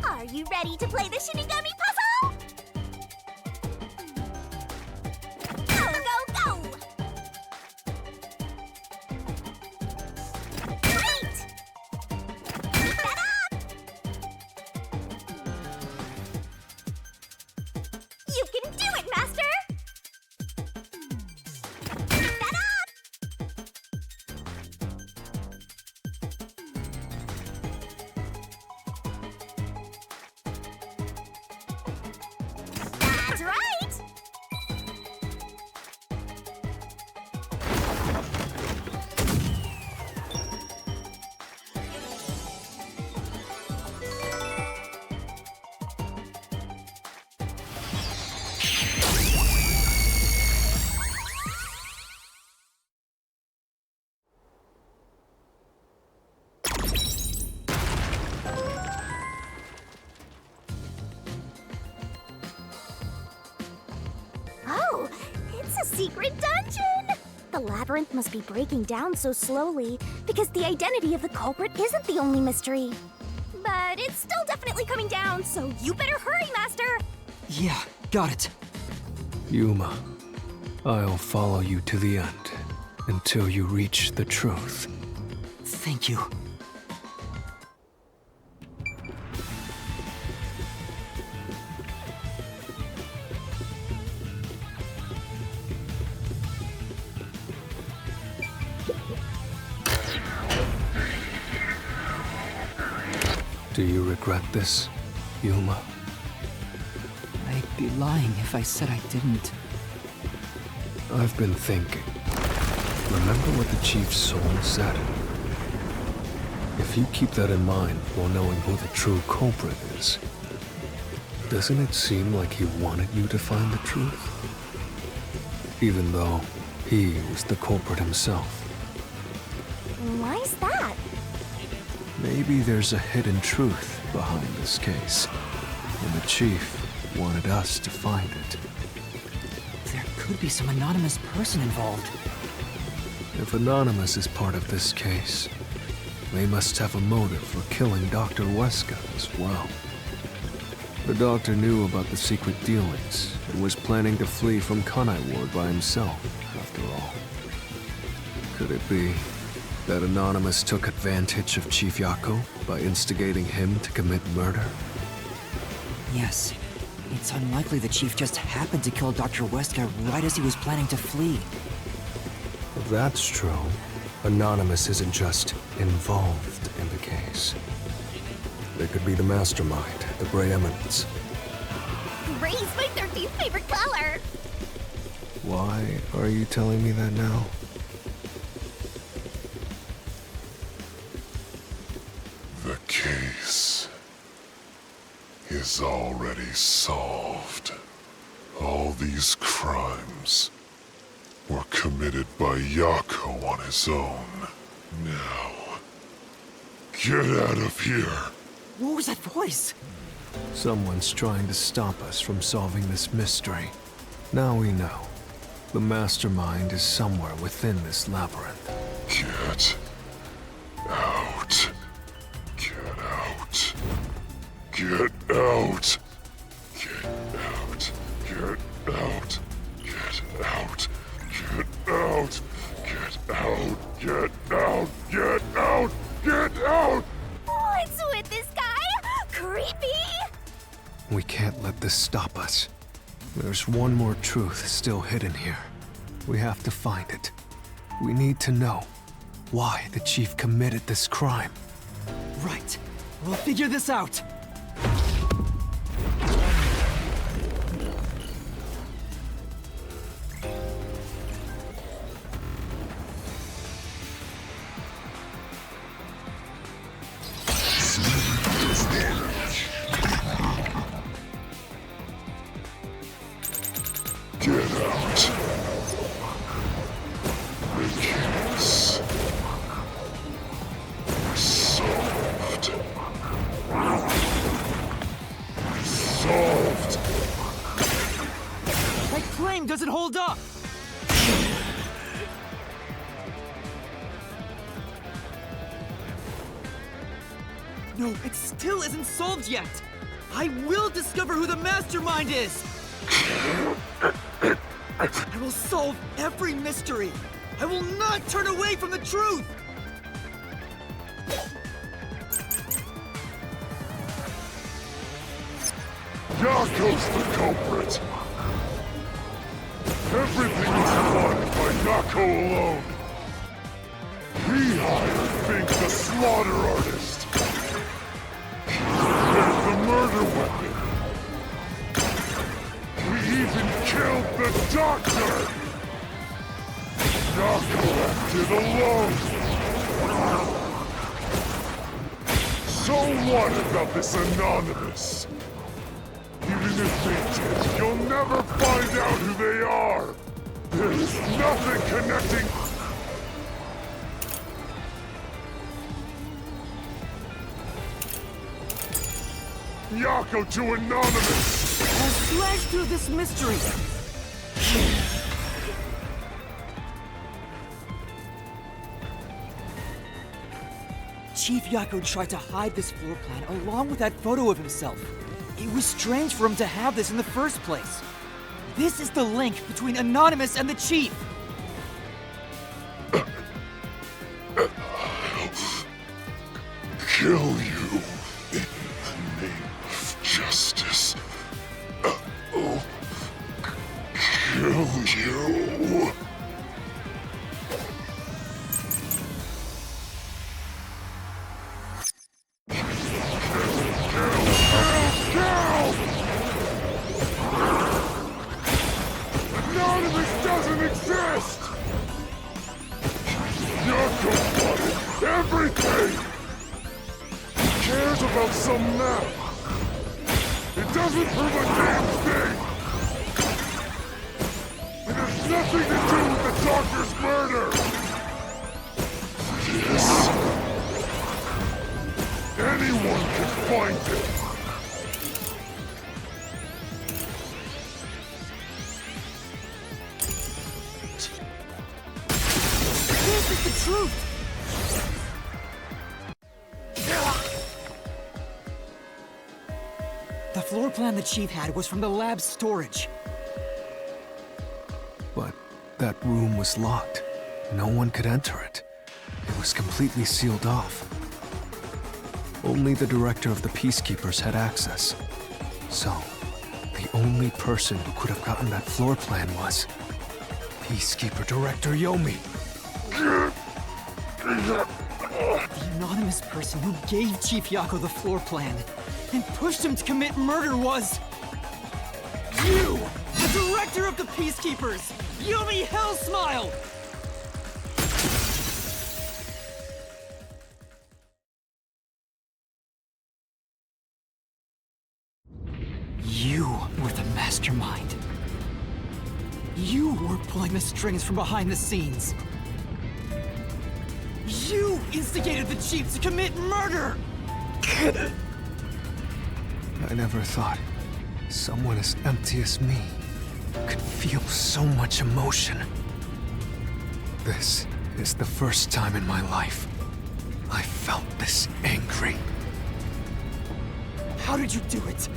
Are you ready to play the Shinigami puzzle? Go, go, go! Great! Keep that up! You can do it, Master! Keep that up! That's right! Oh, it's a secret dungeon! The labyrinth must be breaking down so slowly because the identity of the culprit isn't the only mystery. But it's still definitely coming down, so you better hurry, Master! Yeah, got it. Yuma, I'll follow you to the end until you reach the truth. Thank you. Do you regret this, Yuma? I'd be lying if I said I didn't. I've been thinking. Remember what the Chief's soul said? If you keep that in mind while knowing who the true culprit is, doesn't it seem like he wanted you to find the truth? Even though he was the culprit himself. Why's that? Maybe there's a hidden truth behind this case, and the Chief wanted us to find it. There could be some anonymous person involved. If Anonymous is part of this case, they must have a motive for killing Dr. Weska as well. The doctor knew about the secret dealings and was planning to flee from Kanai Ward by himself, after all. Could it be that Anonymous took advantage of Chief Yako by instigating him to commit murder? Yes. It's unlikely the Chief just happened to kill Dr. Weska right as he was planning to flee. If that's true, Anonymous isn't just involved in the case. They could be the mastermind, the Grey Eminence. Gray's my 13th favorite color! Why are you telling me that now? The The case is already solved. All these crimes were committed by Yako on his own. Now, get out of here. What was that voice? Someone's trying to stop us from solving this mystery. Now we know. The mastermind is somewhere within this labyrinth. Get out. Get out. Get out. Get out. Get out. Get out. Get out. Get out. Get out. Get out. Get out. What's with this guy? Creepy! We can't let this stop us. There's one more truth still hidden here. We have to find it. We need to know why the chief committed this crime. Right. We'll figure this out. Get out. The case is solved. Solved. That claim doesn't hold up! No, it still isn't solved yet! I will discover who the mastermind is! I will solve every mystery! I will not turn away from the truth! Yako's the culprit. Everything was done by Yako alone. He hired Fink the slaughter artist. He prepared the murder weapon. He even killed the doctor. Yako acted alone. So what about this Anonymous? Even if they did, you'll never find out who they are! There is nothing connecting... Yako to Anonymous! I'll slash through this mystery! Chief Yako tried to hide this floor plan along with that photo of himself. It was strange for him to have this in the first place. This is the link between Anonymous and the Chief. Kill you in the name of justice. Kill you. Anonymous doesn't exist! Yako wanted everything! He cares about some map! It doesn't prove a damn thing! It has nothing to do with the doctor's murder! This... anyone can find it! This is the truth! The floor plan the Chief had was from the lab's storage. But that room was locked. No one could enter it. It was completely sealed off. Only the director of the Peacekeepers had access. So, the only person who could have gotten that floor plan was Peacekeeper Director Yomi. The anonymous person who gave Chief Yako the floor plan and pushed him to commit murder was... you! The director of the Peacekeepers! Yomi Hellsmile! mastermind. You were pulling the strings from behind the scenes. You instigated the Chief to commit murder! I never thought someone as empty as me could feel so much emotion. This is the first time in my life I felt this angry. How did you do it?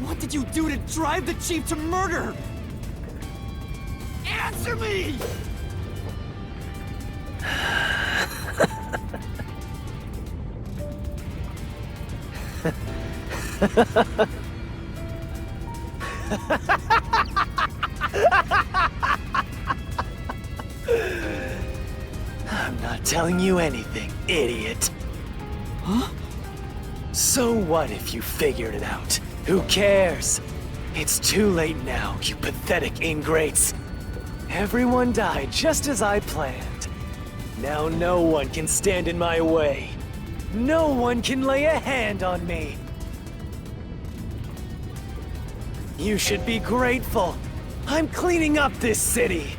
What did you do to drive the Chief to murder? Answer me! I'm not telling you anything, idiot. Huh? So what if you figured it out? Who cares? It's too late now, you pathetic ingrates. Everyone died just as I planned. Now no one can stand in my way. No one can lay a hand on me. You should be grateful. I'm cleaning up this city.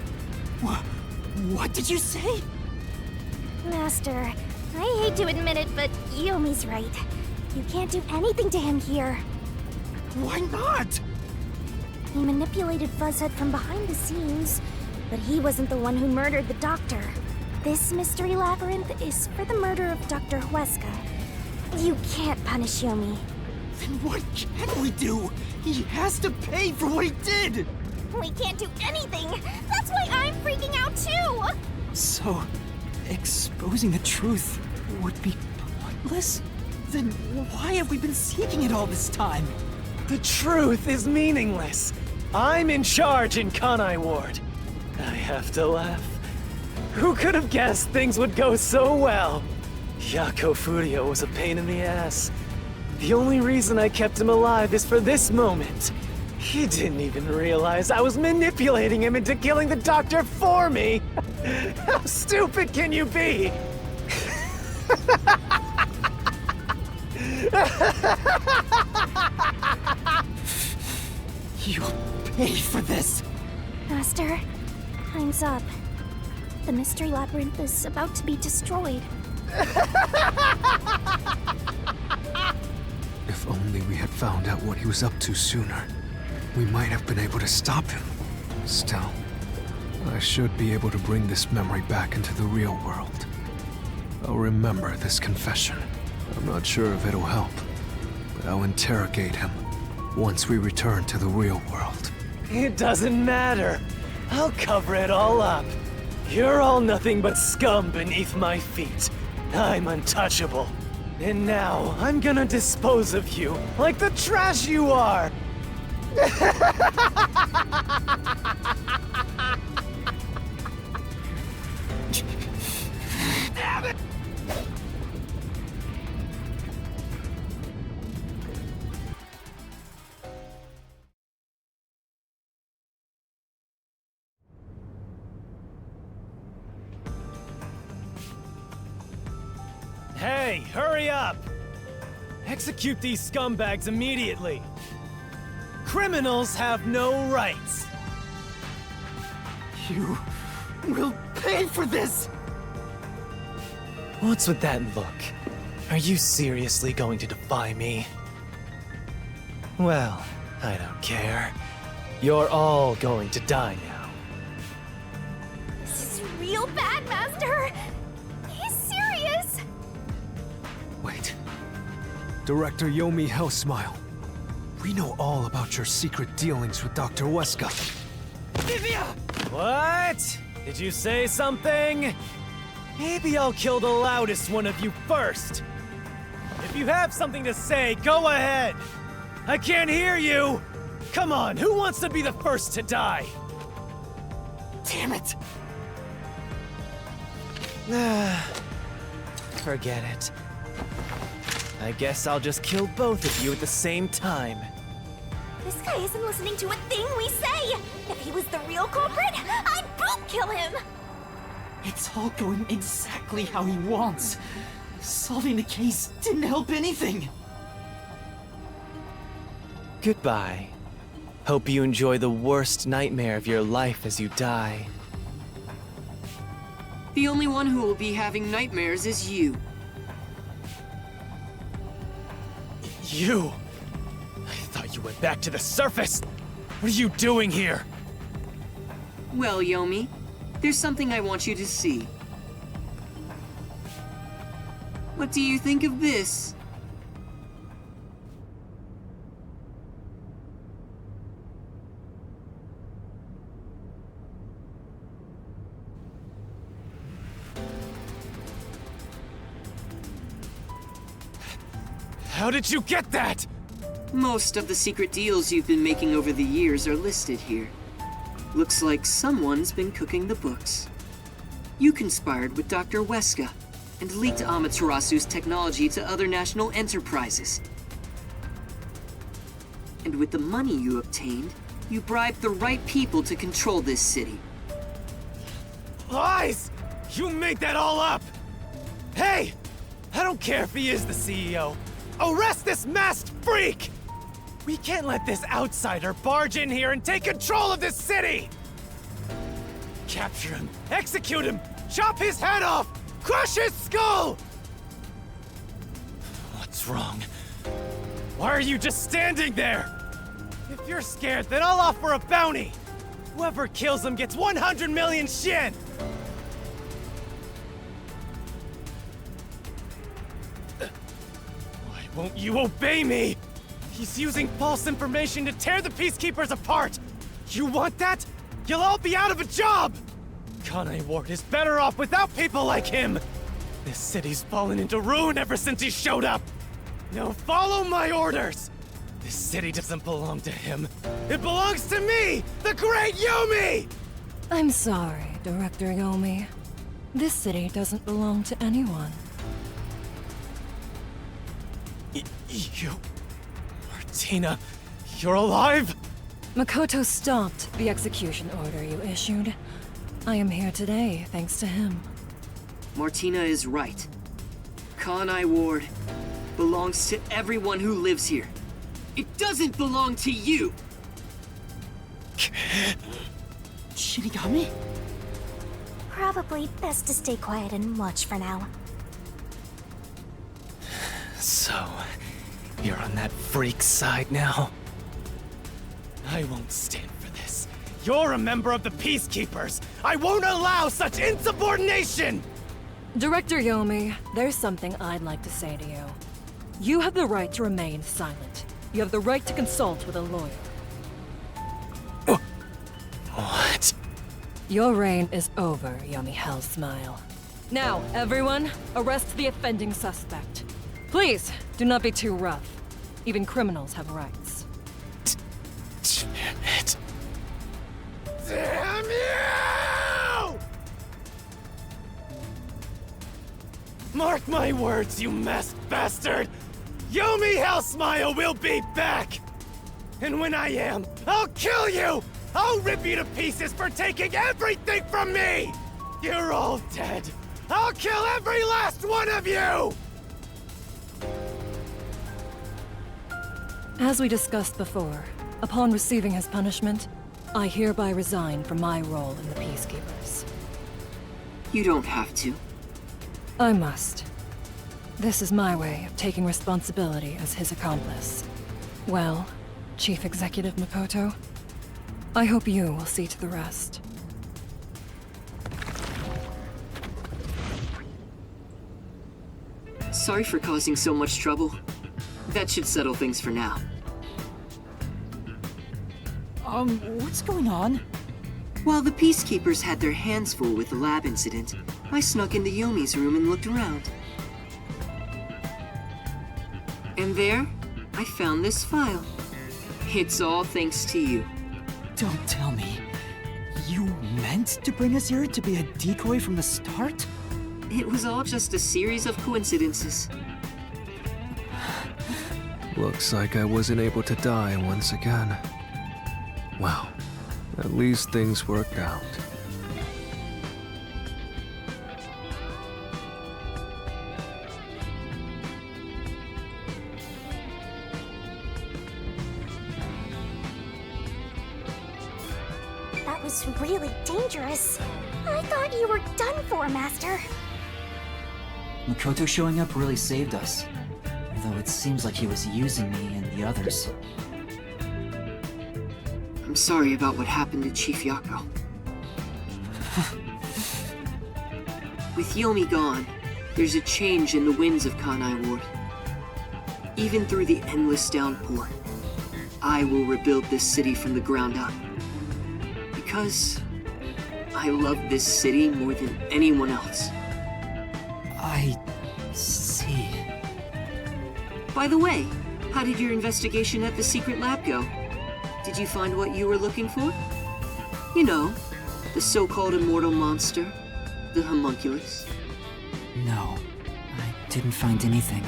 What did you say? Master, I hate to admit it, but Yomi's right. You can't do anything to him here. Why not? He manipulated Fuzzhead from behind the scenes, but he wasn't the one who murdered the Doctor. This mystery labyrinth is for the murder of Dr. Huesca. You can't punish Yomi. Then what can we do? He has to pay for what he did! We can't do anything! That's why I'm freaking out too! So, exposing the truth would be pointless? Then why have we been seeking it all this time? The truth is meaningless. I'm in charge in Kanai Ward. I have to laugh. Who could have guessed things would go so well? Yako Furio was a pain in the ass. The only reason I kept him alive is for this moment. He didn't even realize I was manipulating him into killing the Doctor for me. How stupid can you be? You'll pay for this! Master, time's up. The mystery labyrinth is about to be destroyed. If only we had found out what he was up to sooner, we might have been able to stop him. Still, I should be able to bring this memory back into the real world. I'll remember this confession. I'm not sure if it'll help, but I'll interrogate him once we return to the real world. It doesn't matter. I'll cover it all up. You're all nothing but scum beneath my feet. I'm untouchable. And now, I'm gonna dispose of you like the trash you are! Damn it! Hey, hurry up! Execute these scumbags immediately! Criminals have no rights! You will pay for this! What's with that look? Are you seriously going to defy me? Well, I don't care. You're all going to die now. This is real bad, Master! He's serious! Wait. Director Yomi Hellsmile. We know all about your secret dealings with Dr. Huesca. Divya! What? Did you say something? Maybe I'll kill the loudest one of you first. If you have something to say, go ahead. I can't hear you. Come on, who wants to be the first to die? Damn it! Forget it. I guess I'll just kill both of you at the same time. This guy isn't listening to a thing we say! If he was the real culprit, I'd boot kill him! It's all going exactly how he wants. Solving the case didn't help anything. Goodbye. Hope you enjoy the worst nightmare of your life as you die. The only one who will be having nightmares is you. You! I thought you went back to the surface! What are you doing here? Well, Yomi, there's something I want you to see. What do you think of this? How did you get that? Most of the secret deals you've been making over the years are listed here. Looks like someone's been cooking the books. You conspired with Dr. Weska and leaked Amaterasu's technology to other national enterprises. And with the money you obtained, you bribed the right people to control this city. Lies! You made that all up! Hey! I don't care if he is the CEO. Arrest this masked freak! We can't let this outsider barge in here and take control of this city! Capture him, execute him, chop his head off, crush his skull! What's wrong? Why are you just standing there? If you're scared, then I'll offer a bounty! Whoever kills him gets 100 million shin! Why won't you obey me? He's using false information to tear the Peacekeepers apart! You want that? You'll all be out of a job! Kanai Ward is better off without people like him! This city's fallen into ruin ever since he showed up! Now follow my orders! This city doesn't belong to him. It belongs to me, the great Yomi! I'm sorry, Director Yomi. This city doesn't belong to anyone. You... Martina, you're alive? Makoto stopped the execution order you issued. I am here today, thanks to him. Martina is right. Kanai Ward belongs to everyone who lives here. It doesn't belong to you! Shinigami? Probably best to stay quiet and watch for now. So, you're on that freak's side now? I won't stand for this. You're a member of the Peacekeepers! I won't allow such insubordination! Director Yomi, there's something I'd like to say to you. You have the right to remain silent. You have the right to consult with a lawyer. What? Your reign is over, Yomi Hellsmile. Now, everyone, arrest the offending suspect. Please, do not be too rough. Even criminals have rights. Damn it. Damn you! Mark my words, you masked bastard! Yomi Hellsmile will be back! And when I am, I'll kill you! I'll rip you to pieces for taking everything from me! You're all dead! I'll kill every last one of you! As we discussed before, upon receiving his punishment, I hereby resign from my role in the Peacekeepers. You don't have to. I must. This is my way of taking responsibility as his accomplice. Well, Chief Executive Makoto, I hope you will see to the rest. Sorry for causing so much trouble. That should settle things for now. What's going on? While the Peacekeepers had their hands full with the lab incident, I snuck into Yomi's room and looked around. And there, I found this file. It's all thanks to you. Don't tell me. You meant to bring us here to be a decoy from the start? It was all just a series of coincidences. Looks like I wasn't able to die once again. Well, at least things worked out. That was really dangerous. I thought you were done for, Master. Makoto showing up really saved us. Though it seems like he was using me and the others. I'm sorry about what happened to Chief Yako. With Yomi gone, there's a change in the winds of Kanai Ward. Even through the endless downpour, I will rebuild this city from the ground up. Because I love this city more than anyone else. I see. By the way, how did your investigation at the secret lab go? Did you find what you were looking for? You know, the so-called immortal monster, the homunculus. No, I didn't find anything.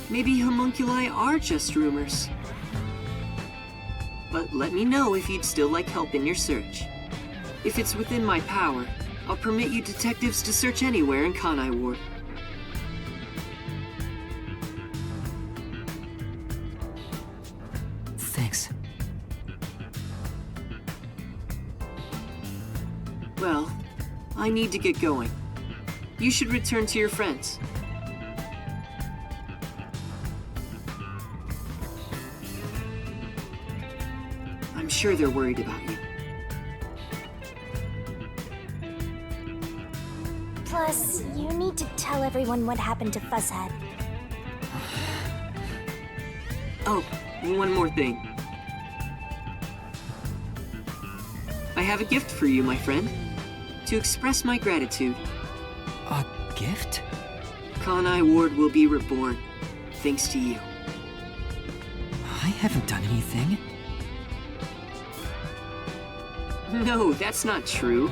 Maybe homunculi are just rumors. But let me know if you'd still like help in your search. If it's within my power, I'll permit you detectives to search anywhere in Kanai Ward. Thanks. Well, I need to get going. You should return to your friends. I'm sure they're worried about you. Plus, you need to tell everyone what happened to Fuzzhead. Oh, one more thing. I have a gift for you, my friend. To express my gratitude. A gift? Kanai Ward will be reborn, thanks to you. I haven't done anything. No, that's not true.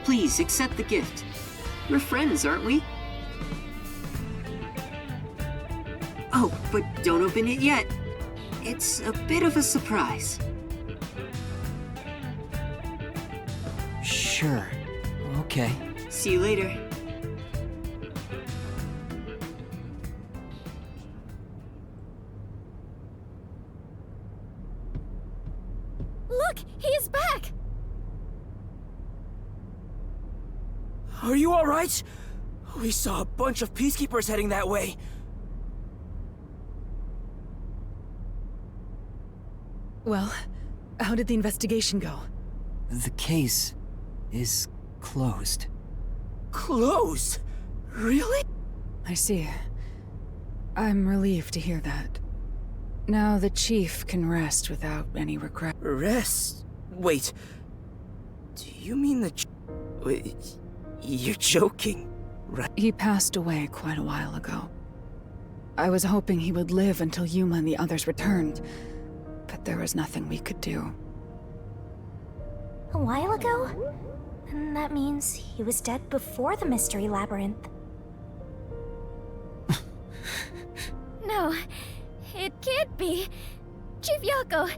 Please, accept the gift. We're friends, aren't we? Oh, but don't open it yet. It's a bit of a surprise. Sure. Okay. See you later. Look, he is back! Are you alright? We saw a bunch of peacekeepers heading that way. Well, how did the investigation go? The case is closed. Closed? Really? I see. I'm relieved to hear that. Now the chief can rest without any regret. Rest? Wait. Do you mean the Wait, you're joking, right? He passed away quite a while ago. I was hoping he would live until Yuma and the others returned, but there was nothing we could do. A while ago? And that means he was dead before the Mystery Labyrinth. No, it can't be. Chief Yako.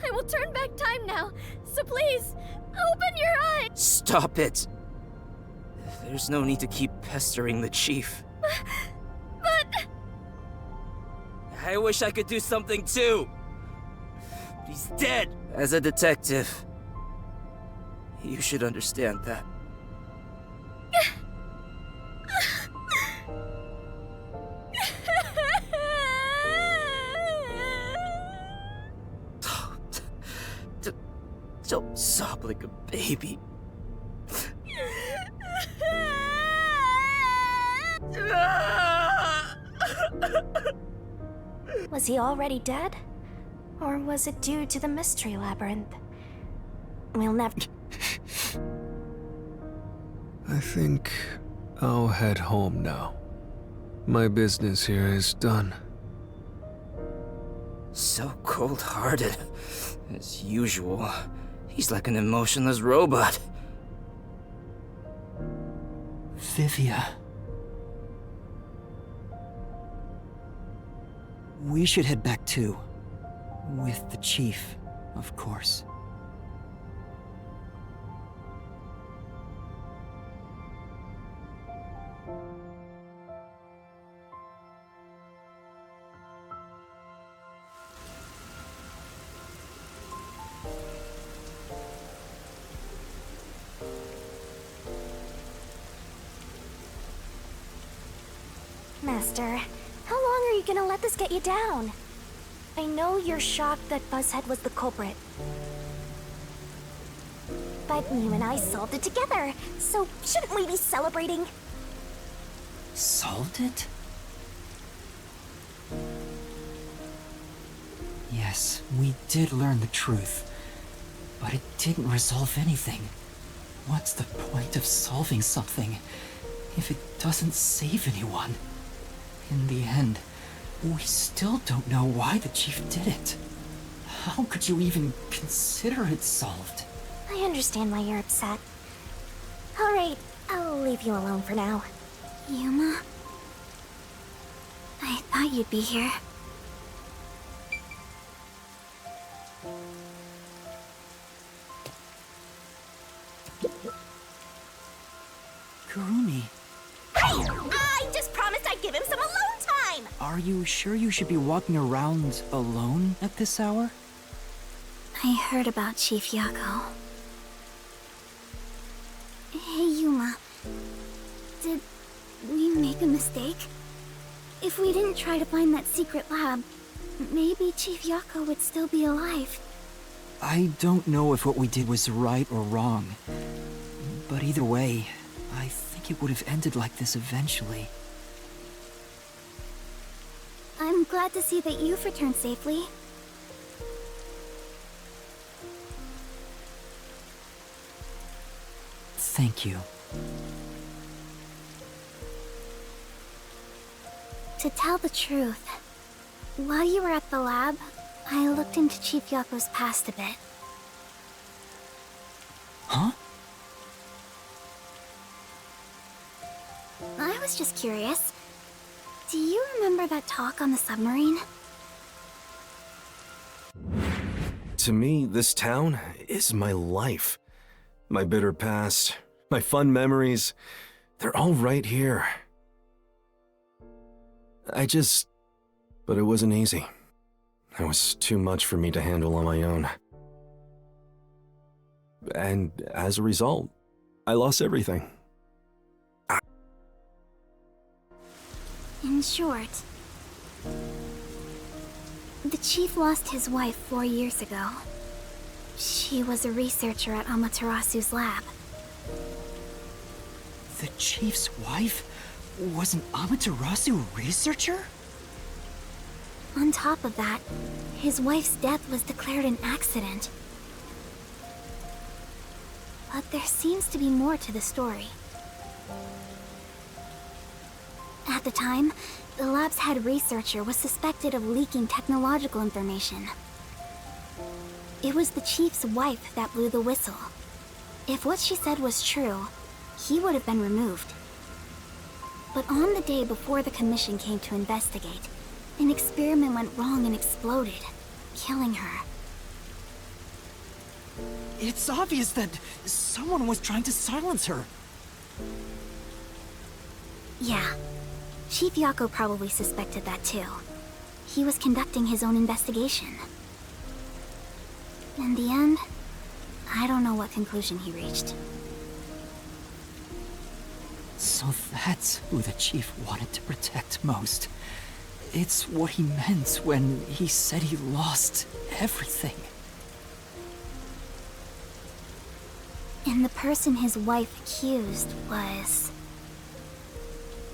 I will turn back time now, so please, open your eyes! Stop it! There's no need to keep pestering the chief. But... I wish I could do something too! But he's dead! As a detective, you should understand that. Don't sob like a baby. Was he already dead? Or was it due to the Mystery Labyrinth? We'll never... I think I'll head home now. My business here is done. So cold-hearted. As usual. He's like an emotionless robot. Vivia. We should head back too. With the chief, of course. Master, how long are you gonna let this get you down? I know you're shocked that Buzzhead was the culprit. But you and I solved it together, so shouldn't we be celebrating? Solved it? Yes, we did learn the truth. But it didn't resolve anything. What's the point of solving something if it doesn't save anyone? In the end, we still don't know why the chief did it. How could you even consider it solved? I understand why you're upset. Alright, I'll leave you alone for now. Yuma? I thought you'd be here. Kurumi, I just promised I'd give him some alone time! are you sure you should be walking around alone at this hour? I heard about Chief Yako. Hey, Yuma. Did we make a mistake? If we didn't try to find that secret lab, maybe Chief Yako would still be alive. I don't know if what we did was right or wrong. But either way, I think it would have ended like this eventually. I'm glad to see that you've returned safely. Thank you. To tell the truth, while you were at the lab, I looked into Chief Yako's past a bit. Huh? I was just curious. Do you remember that talk on the submarine? To me, this town is my life. My bitter past, my fun memories, they're all right here. But it wasn't easy. It was too much for me to handle on my own. And as a result, I lost everything. In short, the chief lost his wife 4 years ago. She was a researcher at Amaterasu's lab. The chief's wife was an Amaterasu researcher? On top of that, his wife's death was declared an accident. But there seems to be more to the story. At the time, the lab's head researcher was suspected of leaking technological information. It was the chief's wife that blew the whistle. If what she said was true, he would have been removed. But on the day before the commission came to investigate, an experiment went wrong and exploded, killing her. It's obvious that someone was trying to silence her. Yeah. Chief Yako probably suspected that too. He was conducting his own investigation. In the end, I don't know what conclusion he reached. So that's who the chief wanted to protect most. It's what he meant when he said he lost everything. And the person his wife accused was...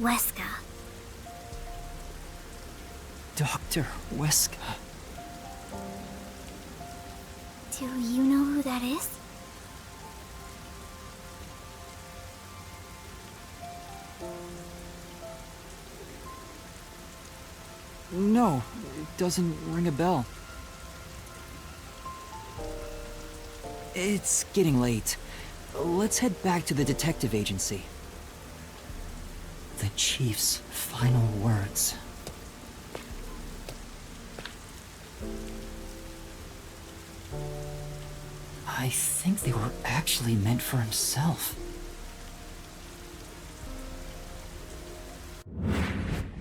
Weska. Dr. Weska. Do you know who that is? No, it doesn't ring a bell. It's getting late. Let's head back to the detective agency. The chief's final words. I think they were actually meant for himself.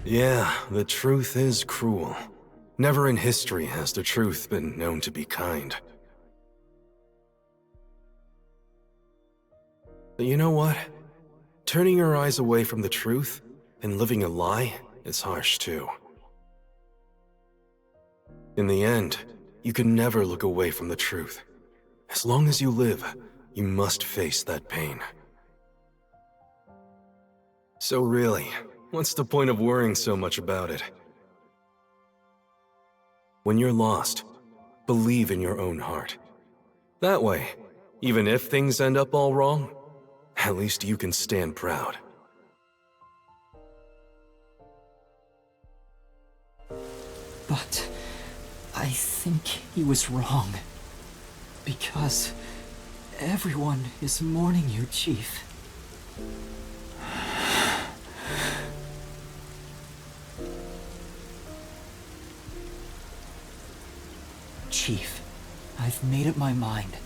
Yeah, the truth is cruel. Never in history has the truth been known to be kind. But you know what? Turning your eyes away from the truth and living a lie is harsh too. In the end, you can never look away from the truth. As long as you live, you must face that pain. So really, what's the point of worrying so much about it? When you're lost, believe in your own heart. That way, even if things end up all wrong, at least you can stand proud. But I think he was wrong. Because everyone is mourning you, Chief. Chief, I've made up my mind.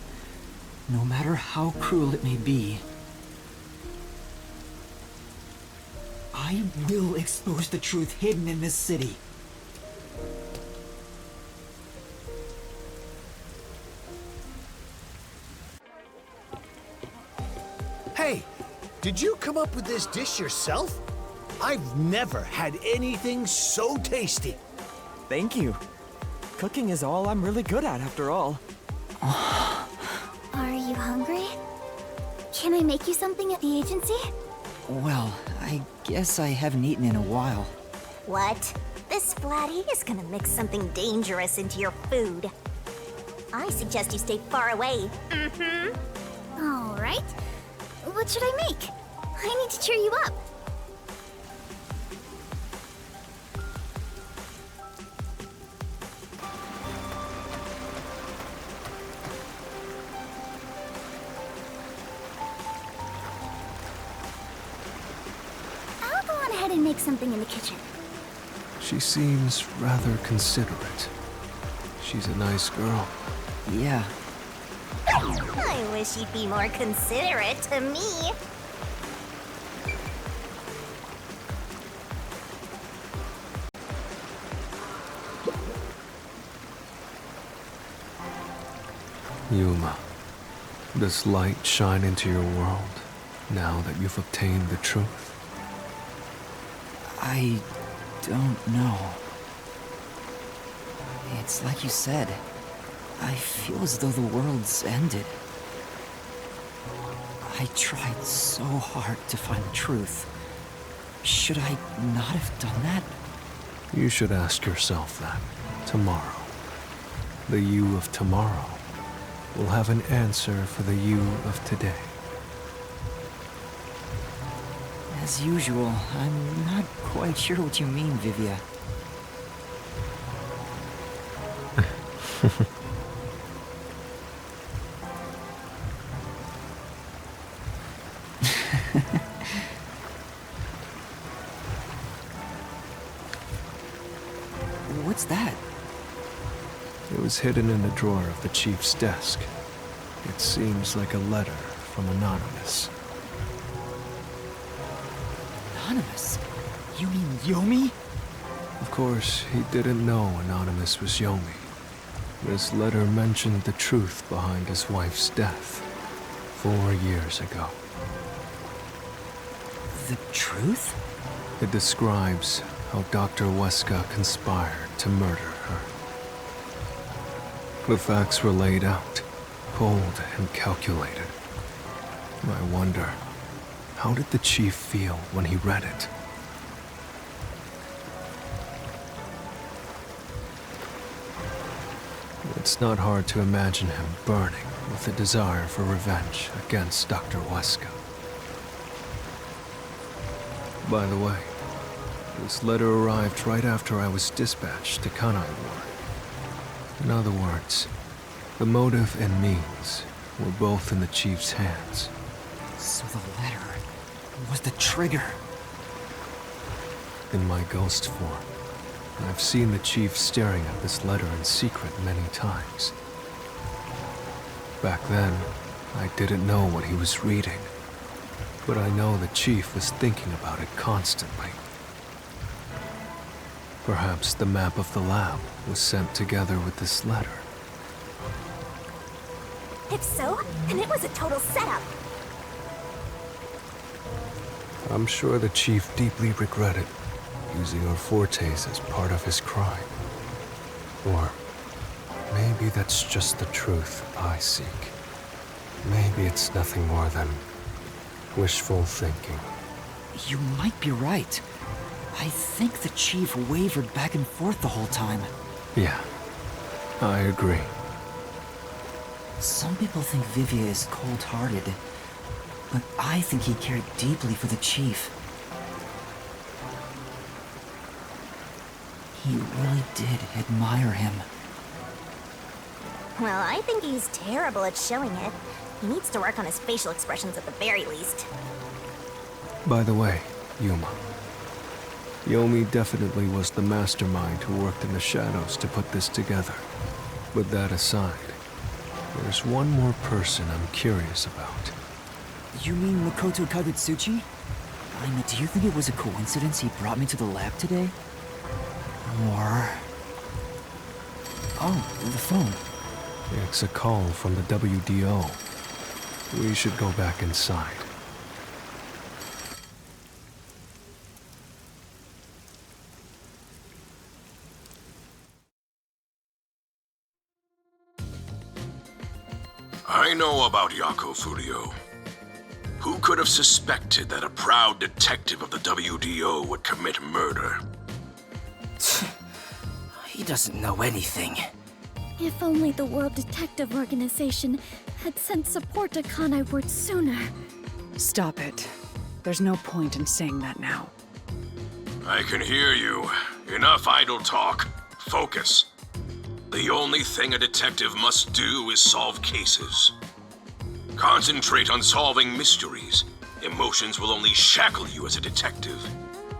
No matter how cruel it may be, I will expose the truth hidden in this city. Hey, did you come up with this dish yourself? I've never had anything so tasty. Thank you. Cooking is all I'm really good at, after all. Are you hungry? Can I make you something at the agency? Well, I guess I haven't eaten in a while. What? This flatty is gonna mix something dangerous into your food. I suggest you stay far away. All right. What should I make? I need to cheer you up. I'll go on ahead and make something in the kitchen. She seems rather considerate. She's a nice girl. Yeah. I wish you'd be more considerate to me. Yuma, does light shine into your world now that you've obtained the truth? I don't know. It's like you said. I feel as though the world's ended. I tried so hard to find the truth. Should I not have done that? You should ask yourself that tomorrow. The you of tomorrow will have an answer for the you of today. As usual, I'm not quite sure what you mean, Vivia. What's that? It was hidden in the drawer of the chief's desk. It seems like a letter from Anonymous. Anonymous? You mean Yomi? Of course, he didn't know Anonymous was Yomi. This letter mentioned the truth behind his wife's death 4 years ago. The truth? It describes how Dr. Weska conspired to murder her. The facts were laid out, cold and calculated. I wonder, how did the chief feel when he read it? It's not hard to imagine him burning with a desire for revenge against Dr. Weska. By the way, this letter arrived right after I was dispatched to Kanai War. In other words, the motive and means were both in the chief's hands. So the letter was the trigger. In my ghost form, I've seen the chief staring at this letter in secret many times. Back then, I didn't know what he was reading, but I know the chief was thinking about it constantly. Perhaps the map of the lab was sent together with this letter. If so, then it was a total setup. I'm sure the chief deeply regretted using her fortes as part of his crime. Or maybe that's just the truth I seek. Maybe it's nothing more than wishful thinking. You might be right. I think the Chief wavered back and forth the whole time. Yeah, I agree. Some people think Vivia is cold-hearted, but I think he cared deeply for the Chief. He really did admire him. Well, I think he's terrible at showing it. He needs to work on his facial expressions at the very least. By the way, Yuma, Yomi definitely was the mastermind who worked in the shadows to put this together. But that aside, there's one more person I'm curious about. You mean Makoto Kagutsuchi? I mean, do you think it was a coincidence he brought me to the lab today? Or... Oh, the phone. It's a call from the WDO. We should go back inside. I know about Yako Furio. Who could have suspected that a proud detective of the WDO would commit murder? He doesn't know anything. If only the World Detective Organization had sent support to Kanai Ward sooner. Stop it. There's no point in saying that now. I can hear you. Enough idle talk. Focus. The only thing a detective must do is solve cases. Concentrate on solving mysteries. Emotions will only shackle you as a detective.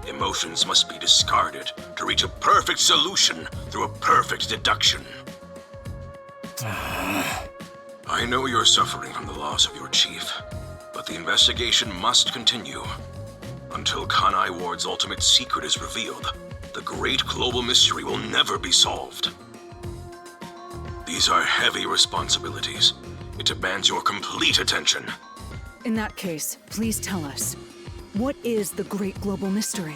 Emotions must be discarded to reach a perfect solution through a perfect deduction. I know you're suffering from the loss of your chief, but the investigation must continue. Until Kanai Ward's ultimate secret is revealed, the great global mystery will never be solved. These are heavy responsibilities. It demands your complete attention. In that case, please tell us, what is the great global mystery?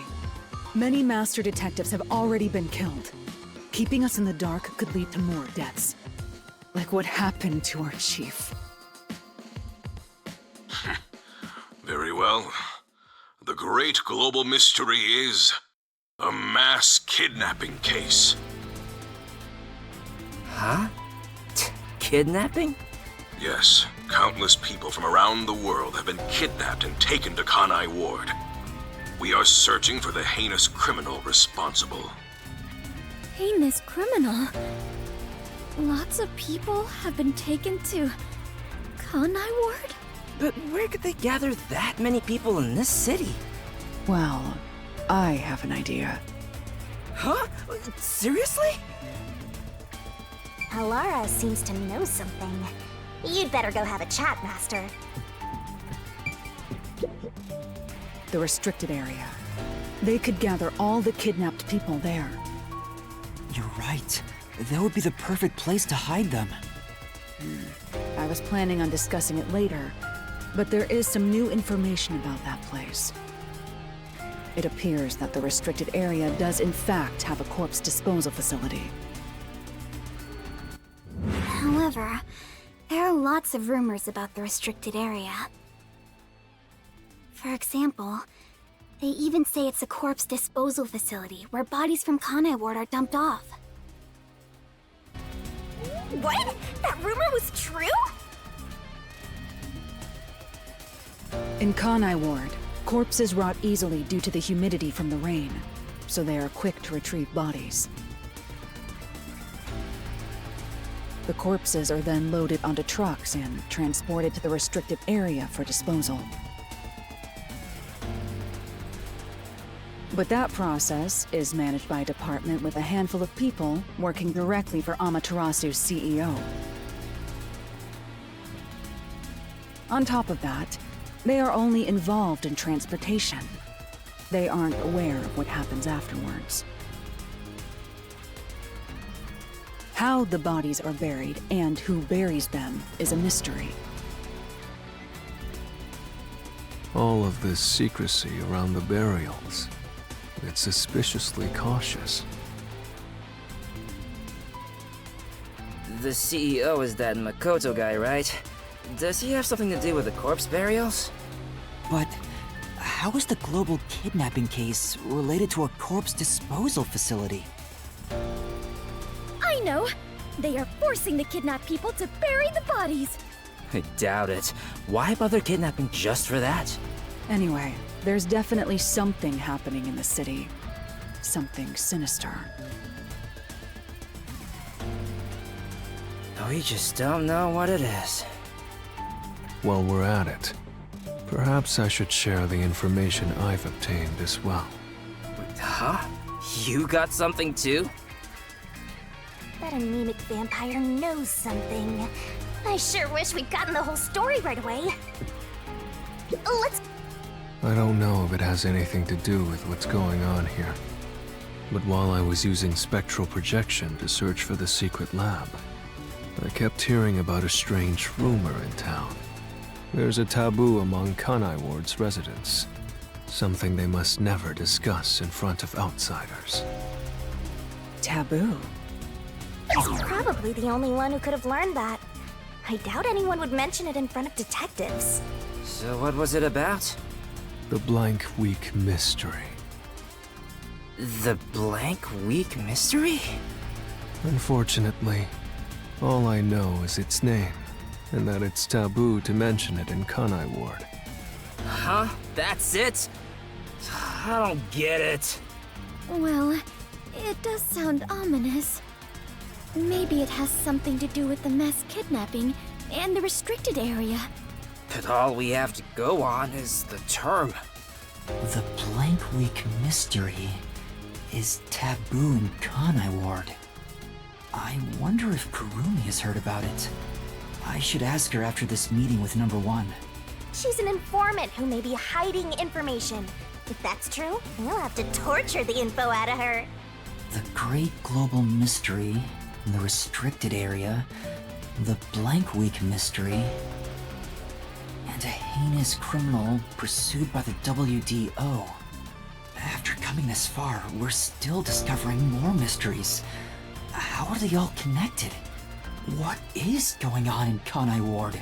Many master detectives have already been killed. Keeping us in the dark could lead to more deaths. Like what happened to our chief. Very well. The great global mystery is a mass kidnapping case. Huh? Kidnapping? Yes, countless people from around the world have been kidnapped and taken to Kanai Ward. We are searching for the heinous criminal responsible. Heinous criminal? Lots of people have been taken to Kanai Ward? But where could they gather that many people in this city? Well, I have an idea. Huh? Seriously? Alara seems to know something. You'd better go have a chat, Master. The restricted area. They could gather all the kidnapped people there. You're right. That would be the perfect place to hide them. I was planning on discussing it later, but there is some new information about that place. It appears that the restricted area does in fact have a corpse disposal facility. However, there are lots of rumors about the restricted area. For example, they even say it's a corpse disposal facility where bodies from Kanai Ward are dumped off. What? That rumor was true? In Kanai Ward, corpses rot easily due to the humidity from the rain, so they are quick to retrieve bodies. The corpses are then loaded onto trucks and transported to the restricted area for disposal. But that process is managed by a department with a handful of people working directly for Amaterasu's CEO. On top of that, they are only involved in transportation. They aren't aware of what happens afterwards. How the bodies are buried and who buries them is a mystery. All of this secrecy around the burials. It's suspiciously cautious. The CEO is that Makoto guy, right? Does he have something to do with the corpse burials? But how is the global kidnapping case related to a corpse disposal facility? I know! They are forcing the kidnapped people to bury the bodies! I doubt it. Why bother kidnapping just for that? Anyway, there's definitely something happening in the city. Something sinister. We just don't know what it is. While we're at it, perhaps I should share the information I've obtained as well. Huh? You got something too? That anemic vampire knows something. I sure wish we'd gotten the whole story right away. Let's... I don't know if it has anything to do with what's going on here. But while I was using spectral projection to search for the secret lab, I kept hearing about a strange rumor in town. There's a taboo among Kanai Ward's residents. Something they must never discuss in front of outsiders. Taboo? He's probably the only one who could have learned that. I doubt anyone would mention it in front of detectives. So what was it about? The Blank Week Mystery. The Blank Week Mystery? Unfortunately, all I know is its name, and that it's taboo to mention it in Kanai Ward. Huh? That's it? I don't get it. Well, it does sound ominous. Maybe it has something to do with the mass kidnapping and the restricted area. But all we have to go on is the term. The Blank Week Mystery is taboo in Kanai Ward. I wonder if Kurumi has heard about it. I should ask her after this meeting with number 1. She's an informant who may be hiding information. If that's true, we'll have to torture the info out of her. The Great Global Mystery, the Restricted Area, the Blank Week Mystery, and a heinous criminal pursued by the WDO. After coming this far, we're still discovering more mysteries. How are they all connected? What is going on in Kanai Ward?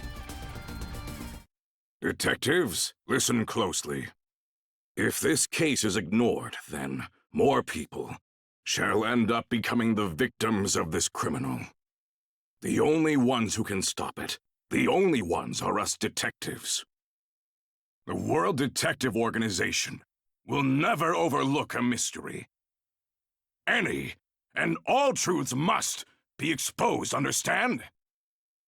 Detectives, listen closely. If this case is ignored, then more people shall end up becoming the victims of this criminal. The only ones who can stop it, the only ones are us detectives. The World Detective Organization will never overlook a mystery. Any and all truths must be exposed, understand?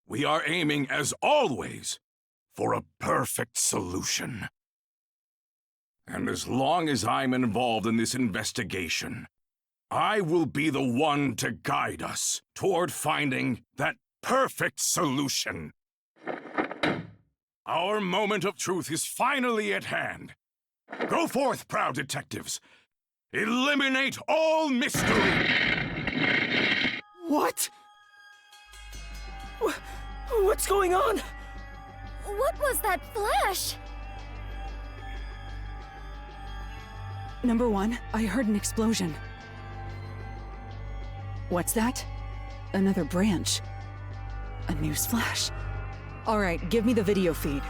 We are aiming, as always, for a perfect solution. And as long as I'm involved in this investigation, I will be the one to guide us toward finding that perfect solution. Our moment of truth is finally at hand. Go forth, proud detectives. Eliminate all mystery! What? What's going on? What was that flash? Number 1, I heard an explosion. What's that? Another branch. A news flash. Alright, give me the video feed.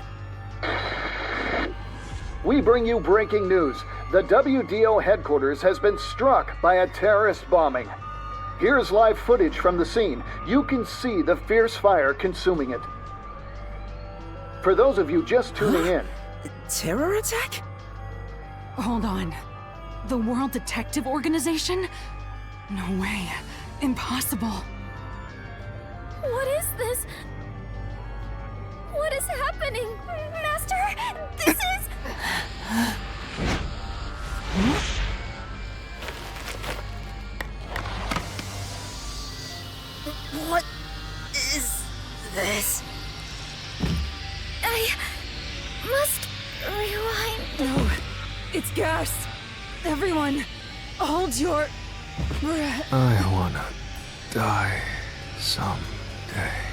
We bring you breaking news. The WDO headquarters has been struck by a terrorist bombing. Here's live footage from the scene. You can see the fierce fire consuming it. For those of you just tuning in... Terror attack? Hold on. The World Detective Organization? No way. Impossible. What is this? What is happening? Master, this is... What is this? I must rewind. No, it's gas. Everyone, hold your breath. I wanna die someday.